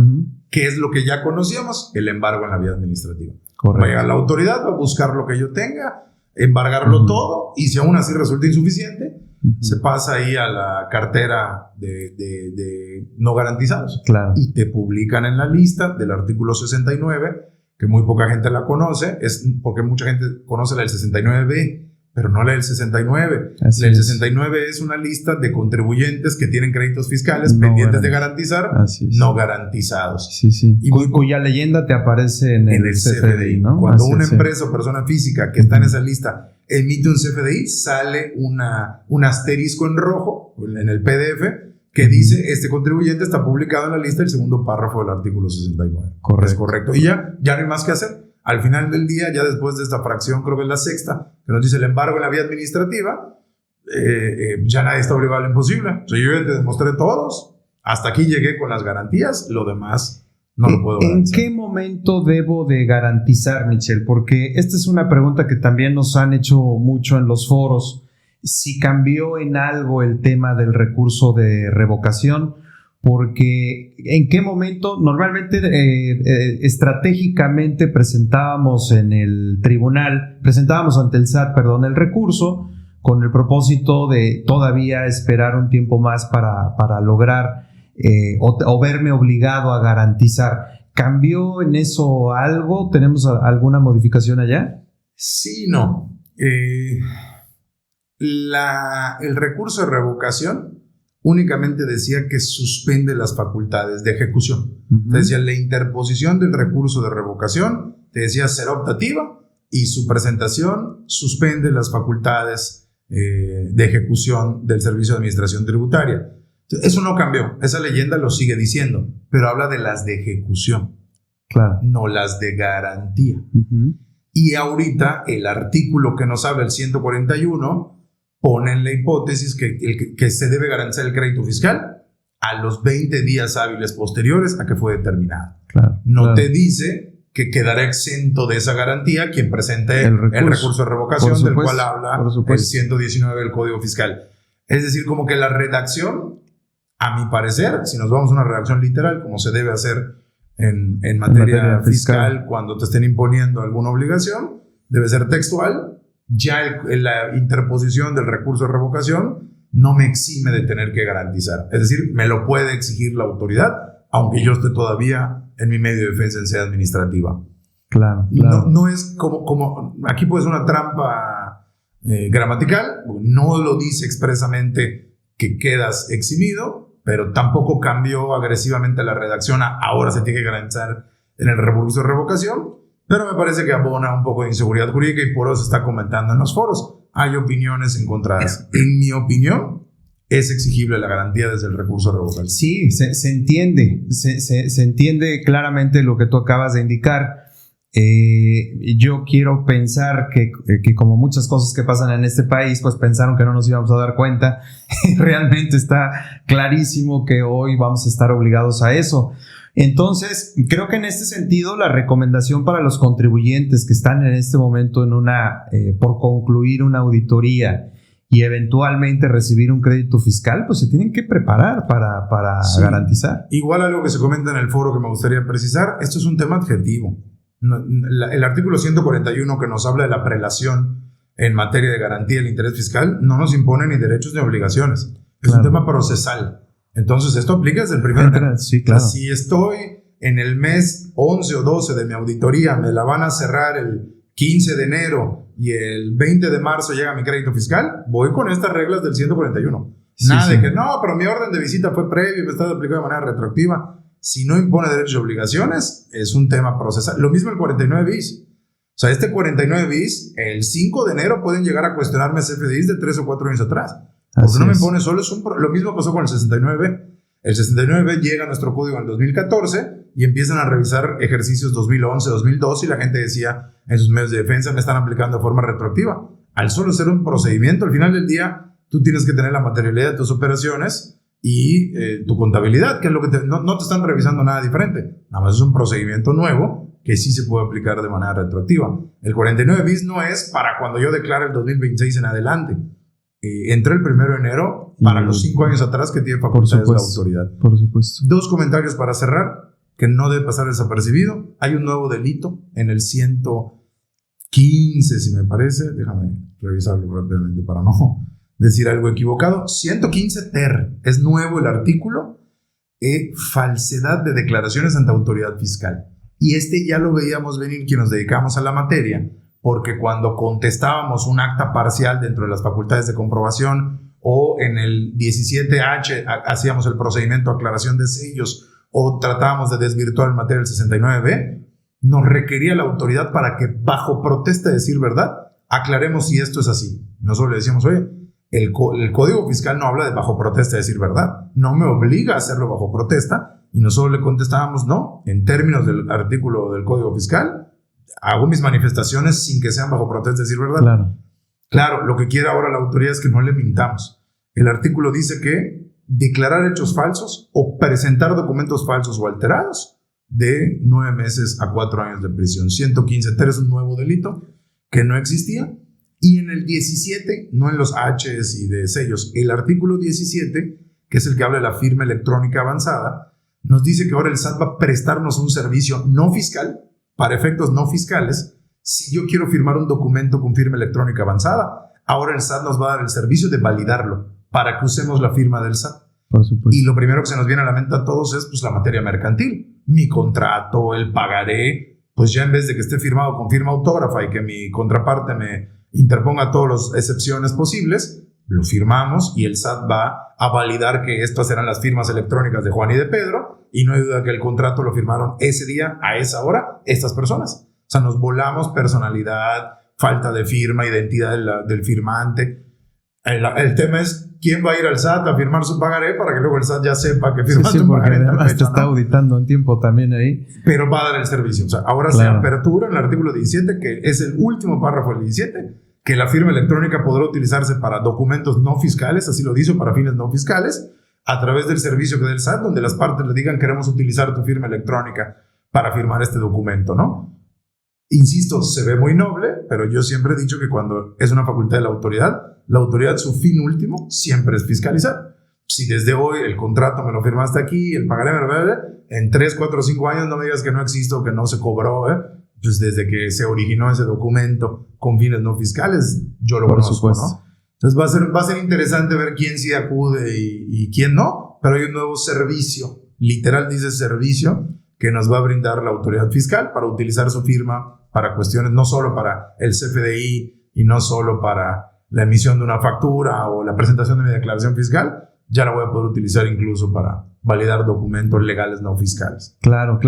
Speaker 3: que es lo que ya conocíamos, el embargo en la vía administrativa. Correcto. Va a llegar la autoridad, va a buscar lo que yo tenga, embargarlo todo, y si aún así resulta insuficiente, se pasa ahí a la cartera de no garantizados.
Speaker 2: Claro.
Speaker 3: Y te publican en la lista del artículo 69 que muy poca gente la conoce, es porque mucha gente conoce la del 69B, pero no la del 69.
Speaker 2: Así
Speaker 3: la del
Speaker 2: es.
Speaker 3: 69 es una lista de contribuyentes que tienen créditos fiscales
Speaker 2: No
Speaker 3: pendientes de garantizar,
Speaker 2: Así es.
Speaker 3: no garantizados.
Speaker 2: Sí, sí.
Speaker 3: Y muy-
Speaker 2: Cuya leyenda te aparece en el CFDI, ¿no?
Speaker 3: Cuando
Speaker 2: Así
Speaker 3: una
Speaker 2: es.
Speaker 3: empresa o persona física que está en esa lista emite un CFDI, sale un asterisco en rojo en el PDF que dice: este contribuyente está publicado en la lista, el segundo párrafo del artículo 69.
Speaker 2: Correcto.
Speaker 3: Es correcto. Y ya no hay más que hacer. Al final del día, ya después de esta fracción, creo que es la sexta, que nos dice el embargo en la vía administrativa, ya nadie está obligado a lo imposible. O sea, yo ya te demostré todos, hasta aquí llegué con las garantías, lo demás no lo puedo
Speaker 2: ¿En
Speaker 3: garantizar.
Speaker 2: qué momento debo de garantizar, Michelle? Porque esta es una pregunta que también nos han hecho mucho en los foros. Si cambió en algo el tema del recurso de revocación, porque en qué momento normalmente estratégicamente presentábamos ante el SAT, el recurso con el propósito de todavía esperar un tiempo más para lograr o verme obligado a garantizar. ¿Cambió en eso algo? ¿Tenemos alguna modificación allá?
Speaker 3: Sí, no. El recurso de revocación únicamente decía que suspende las facultades de ejecución.
Speaker 2: Uh-huh.
Speaker 3: Te decía, la interposición del recurso de revocación, te decía, será optativa y su presentación suspende las facultades de ejecución del Servicio de Administración Tributaria. Entonces, eso no cambió, esa leyenda lo sigue diciendo, pero habla de las de ejecución,
Speaker 2: claro,
Speaker 3: no las de garantía.
Speaker 2: Uh-huh.
Speaker 3: Y ahorita el artículo que nos habla, el 141, pone en la hipótesis que se debe garantizar el crédito fiscal a los 20 días hábiles posteriores a que fue determinado.
Speaker 2: Claro,
Speaker 3: No
Speaker 2: claro.
Speaker 3: te dice que quedará exento de esa garantía quien presente el recurso de revocación,
Speaker 2: Por
Speaker 3: del
Speaker 2: supuesto,
Speaker 3: cual habla
Speaker 2: por
Speaker 3: el
Speaker 2: supuesto.
Speaker 3: 119 del Código Fiscal. Es decir, como que la redacción, a mi parecer, si nos vamos a una redacción literal, como se debe hacer en materia fiscal, cuando te estén imponiendo alguna obligación, debe ser textual. Ya la interposición del recurso de revocación no me exime de tener que garantizar. Es decir, me lo puede exigir la autoridad, aunque yo esté todavía en mi medio de defensa en sede administrativa.
Speaker 2: Claro.
Speaker 3: No es como aquí puede ser una trampa gramatical, no lo dice expresamente que quedas eximido, pero tampoco cambió agresivamente la redacción a ahora se tiene que garantizar en el recurso de revocación. Pero me parece que abona un poco de inseguridad jurídica y por eso se está comentando en los foros. Hay opiniones encontradas. En mi opinión, es exigible la garantía desde el recurso de revocación.
Speaker 2: Sí, se entiende. Se entiende claramente lo que tú acabas de indicar. Yo quiero pensar que como muchas cosas que pasan en este país, pues pensaron que no nos íbamos a dar cuenta. Realmente está clarísimo que hoy vamos a estar obligados a eso. Entonces, creo que en este sentido la recomendación para los contribuyentes que están en este momento por concluir una auditoría y eventualmente recibir un crédito fiscal, pues se tienen que preparar para
Speaker 3: Sí.
Speaker 2: garantizar.
Speaker 3: Igual algo que se comenta en el foro que me gustaría precisar, esto es un tema adjetivo. El artículo 141 que nos habla de la prelación en materia de garantía del interés fiscal no nos impone ni derechos ni obligaciones. Es un tema procesal. Entonces, esto aplica desde el primer mes.
Speaker 2: Sí, claro.
Speaker 3: Si estoy en el mes 11 o 12 de mi auditoría, me la van a cerrar el 15 de enero y el 20 de marzo llega mi crédito fiscal, voy con estas reglas del 141.
Speaker 2: Sí,
Speaker 3: Nada
Speaker 2: sí.
Speaker 3: de que no, pero mi orden de visita fue previo y me está aplicado de manera retroactiva. Si no impone derechos y obligaciones, es un tema procesal. Lo mismo el 49 bis. O sea, este 49 bis, el 5 de enero pueden llegar a cuestionarme CFDIs de 3 o 4 años atrás. Porque
Speaker 2: Así
Speaker 3: no me
Speaker 2: es.
Speaker 3: impone solo, lo mismo pasó con el 69. El 69 llega a nuestro código en el 2014 y empiezan a revisar ejercicios 2011, 2012 y la gente decía en sus medios de defensa me están aplicando de forma retroactiva. Al solo ser un procedimiento, al final del día, tú tienes que tener la materialidad de tus operaciones y tu contabilidad, que es lo que no te están revisando nada diferente. Nada más es un procedimiento nuevo que sí se puede aplicar de manera retroactiva. El 49 bis no es para cuando yo declare el 2026 en adelante. Entra el 1 de enero para los 5 años atrás que tiene facultades la autoridad.
Speaker 2: Por supuesto.
Speaker 3: 2 comentarios para cerrar, que no debe pasar desapercibido. Hay un nuevo delito en el 115, si me parece. Déjame revisarlo rápidamente para no decir algo equivocado. 115 ter, es nuevo el artículo. Falsedad de declaraciones ante autoridad fiscal. Y ya lo veíamos venir quienes nos dedicamos a la materia, porque cuando contestábamos un acta parcial dentro de las facultades de comprobación o en el 17H hacíamos el procedimiento de aclaración de sellos o tratábamos de desvirtuar en materia del 69B, nos requería la autoridad para que bajo protesta de decir verdad, aclaremos si esto es así. Nosotros le decíamos, oye, el Código Fiscal no habla de bajo protesta de decir verdad, no me obliga a hacerlo bajo protesta, y nosotros le contestábamos, no, en términos del artículo del Código Fiscal, hago mis manifestaciones sin que sean bajo protesta de decir verdad. Claro, lo que quiere ahora la autoridad es que no le mintamos. El artículo dice que declarar hechos falsos o presentar documentos falsos o alterados de 9 meses a 4 años de prisión. 115.3 es un nuevo delito que no existía. Y en el 17, no en los H's y de sellos, el artículo 17, que es el que habla de la firma electrónica avanzada, nos dice que ahora el SAT va a prestarnos un servicio no fiscal, para efectos no fiscales. Si yo quiero firmar un documento con firma electrónica avanzada, ahora el SAT nos va a dar el servicio de validarlo para que usemos la firma del SAT.
Speaker 2: Por supuesto.
Speaker 3: Y lo primero que se nos viene a la mente a todos es pues, la materia mercantil. Mi contrato, el pagaré, pues ya en vez de que esté firmado con firma autógrafa y que mi contraparte me interponga todas las excepciones posibles, lo firmamos y el SAT va a validar que estas eran las firmas electrónicas de Juan y de Pedro, y no hay duda que el contrato lo firmaron ese día, a esa hora, estas personas. O sea, nos volamos personalidad, falta de firma, identidad del firmante. El tema es quién va a ir al SAT a firmar su pagaré para que luego el SAT ya sepa que firmaste un pagaré.
Speaker 2: Además te está auditando en tiempo también ahí.
Speaker 3: Pero va a dar el servicio. O sea, ahora se apertura en el artículo 17, que es el último párrafo del 17, que la firma electrónica podrá utilizarse para documentos no fiscales, así lo dice, para fines no fiscales, a través del servicio que dé el SAT, donde las partes le digan queremos utilizar tu firma electrónica para firmar este documento, ¿no? Insisto, se ve muy noble, pero yo siempre he dicho que cuando es una facultad de la autoridad, su fin último siempre es fiscalizar. Si desde hoy el contrato me lo firmaste aquí, el pagaré me lo en 3, 4, 5 años no me digas que no existe o que no se cobró, pues desde que se originó ese documento con fines no fiscales, yo lo conozco, ¿no? Entonces va a ser interesante ver quién sí acude y quién no, pero hay un nuevo servicio, literal dice servicio, que nos va a brindar la autoridad fiscal para utilizar su firma para cuestiones no solo para el CFDI y no solo para la emisión de una factura o la presentación de mi declaración fiscal, ya la voy a poder utilizar incluso para validar documentos legales no fiscales.
Speaker 2: Claro.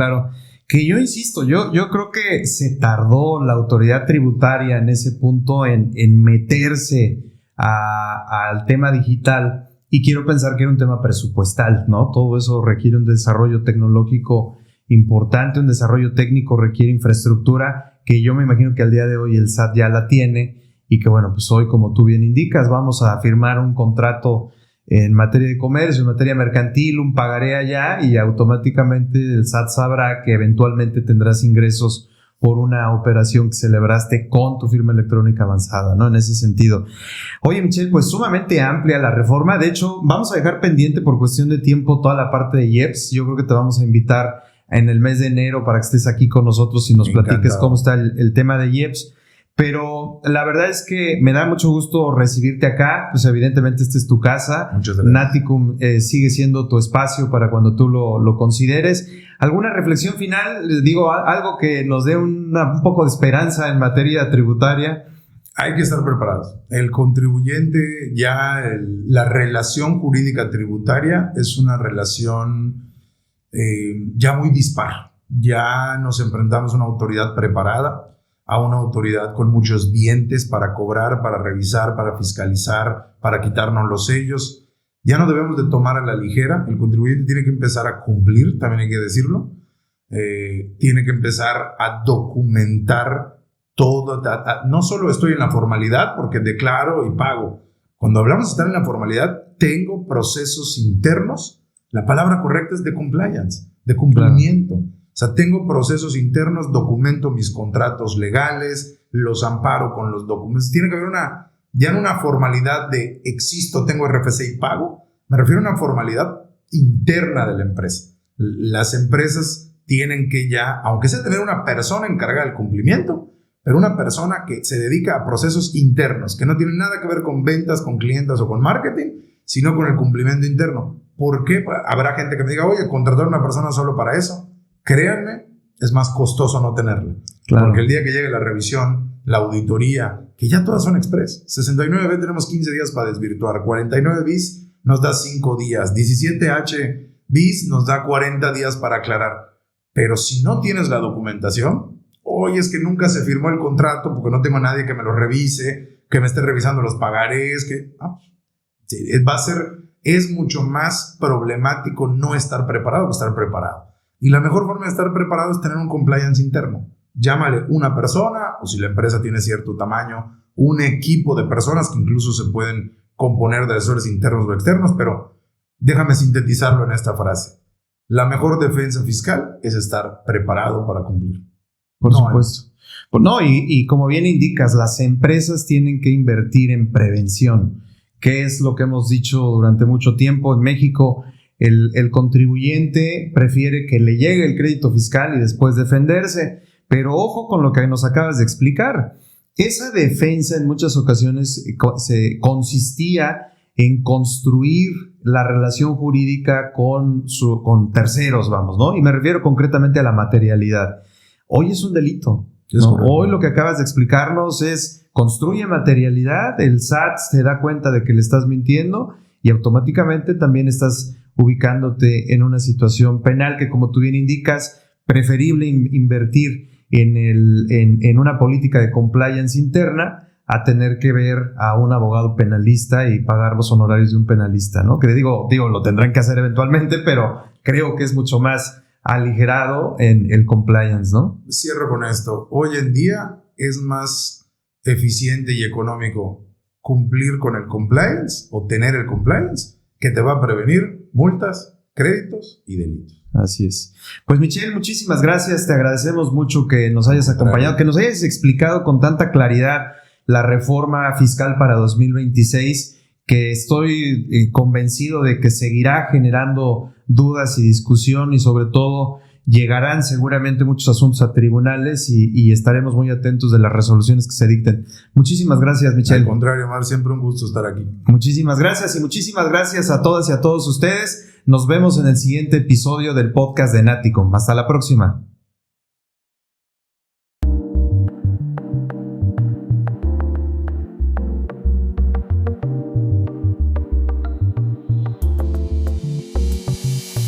Speaker 2: Que yo insisto, yo creo que se tardó la autoridad tributaria en ese punto en meterse al tema digital, y quiero pensar que era un tema presupuestal, ¿no? Todo eso requiere un desarrollo tecnológico importante, un desarrollo técnico requiere infraestructura que yo me imagino que al día de hoy el SAT ya la tiene, y que bueno, pues hoy, como tú bien indicas, vamos a firmar un contrato en materia de comercio, en materia mercantil, un pagaré allá, y automáticamente el SAT sabrá que eventualmente tendrás ingresos por una operación que celebraste con tu firma electrónica avanzada, ¿no? En ese sentido. Oye, Michelle, pues sumamente amplia la reforma. De hecho, vamos a dejar pendiente por cuestión de tiempo toda la parte de IEPS. Yo creo que te vamos a invitar en el mes de enero para que estés aquí con nosotros y nos platiques cómo está el tema de IEPS. Pero la verdad es que me da mucho gusto recibirte acá. Pues evidentemente esta es tu casa.
Speaker 3: Muchas gracias.
Speaker 2: Naticum sigue siendo tu espacio para cuando tú lo consideres. ¿Alguna reflexión final? Les digo, algo que nos dé un poco de esperanza en materia tributaria.
Speaker 3: Hay que estar preparados. El contribuyente, la relación jurídica tributaria es una relación ya muy dispar. Ya nos enfrentamos a una autoridad preparada, a una autoridad con muchos dientes para cobrar, para revisar, para fiscalizar, para quitarnos los sellos. Ya no debemos de tomar a la ligera. El contribuyente tiene que empezar a cumplir, también hay que decirlo. Tiene que empezar a documentar todo. No solo estoy en la formalidad porque declaro y pago. Cuando hablamos de estar en la formalidad, tengo procesos internos. La palabra correcta es de compliance, de cumplimiento. Claro. O sea, tengo procesos internos, documento mis contratos legales, los amparo con los documentos. Tiene que haber ya no una formalidad de existo, tengo RFC y pago. Me refiero a una formalidad interna de la empresa. Las empresas tienen que ya, aunque sea tener una persona encargada del cumplimiento, pero una persona que se dedica a procesos internos, que no tienen nada que ver con ventas, con clientes o con marketing, sino con el cumplimiento interno. ¿Por qué? Habrá gente que me diga, oye, contratar a una persona solo para eso. Créanme es más costoso no tenerla.
Speaker 2: Claro.
Speaker 3: Porque el día que llegue la revisión, la auditoría, que ya todas son express. 69B tenemos 15 días para desvirtuar. 49 bis nos da 5 días. 17H bis nos da 40 días para aclarar. Pero si no tienes la documentación, oye, es que nunca se firmó el contrato porque no tengo a nadie que me lo revise, que me esté revisando los pagarés, es mucho más problemático no estar preparado que estar preparado. Y la mejor forma de estar preparado es tener un compliance interno. Llámale una persona, o si la empresa tiene cierto tamaño, un equipo de personas que incluso se pueden componer de asesores internos o externos, pero déjame sintetizarlo en esta frase. La mejor defensa fiscal es estar preparado para cumplir.
Speaker 2: Por supuesto. No, y como bien indicas, las empresas tienen que invertir en prevención, que es lo que hemos dicho durante mucho tiempo. En México, el contribuyente prefiere que le llegue el crédito fiscal y después defenderse. Pero ojo con lo que nos acabas de explicar. Esa defensa en muchas ocasiones consistía en construir la relación jurídica con terceros, ¿no? Y me refiero concretamente a la materialidad. Hoy es un delito, ¿no? Hoy lo que acabas de explicarnos es construye materialidad, el SAT se da cuenta de que le estás mintiendo y automáticamente también estás ubicándote en una situación penal que, como tú bien indicas, preferible invertir en una política de compliance interna a tener que ver a un abogado penalista y pagar los honorarios de un penalista, ¿no? Que digo, lo tendrán que hacer eventualmente, pero creo que es mucho más aligerado en el compliance, ¿no?
Speaker 3: Cierro con esto. Hoy en día es más eficiente y económico cumplir con el compliance o tener el compliance que te va a prevenir multas, créditos y delitos.
Speaker 2: Así es. Pues Michel, muchísimas gracias. Te agradecemos mucho que nos hayas acompañado, que nos hayas explicado con tanta claridad la reforma fiscal para 2026, que estoy convencido de que seguirá generando dudas y discusión y sobre todo llegarán seguramente muchos asuntos a tribunales y estaremos muy atentos de las resoluciones que se dicten. Muchísimas gracias, Michel.
Speaker 3: Al contrario, Omar, siempre un gusto estar aquí.
Speaker 2: Muchísimas gracias y muchísimas gracias a todas y a todos ustedes. Nos vemos en el siguiente episodio del podcast de Naticom. Hasta la próxima.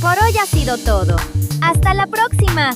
Speaker 1: Por hoy ha sido todo. ¡Hasta la próxima!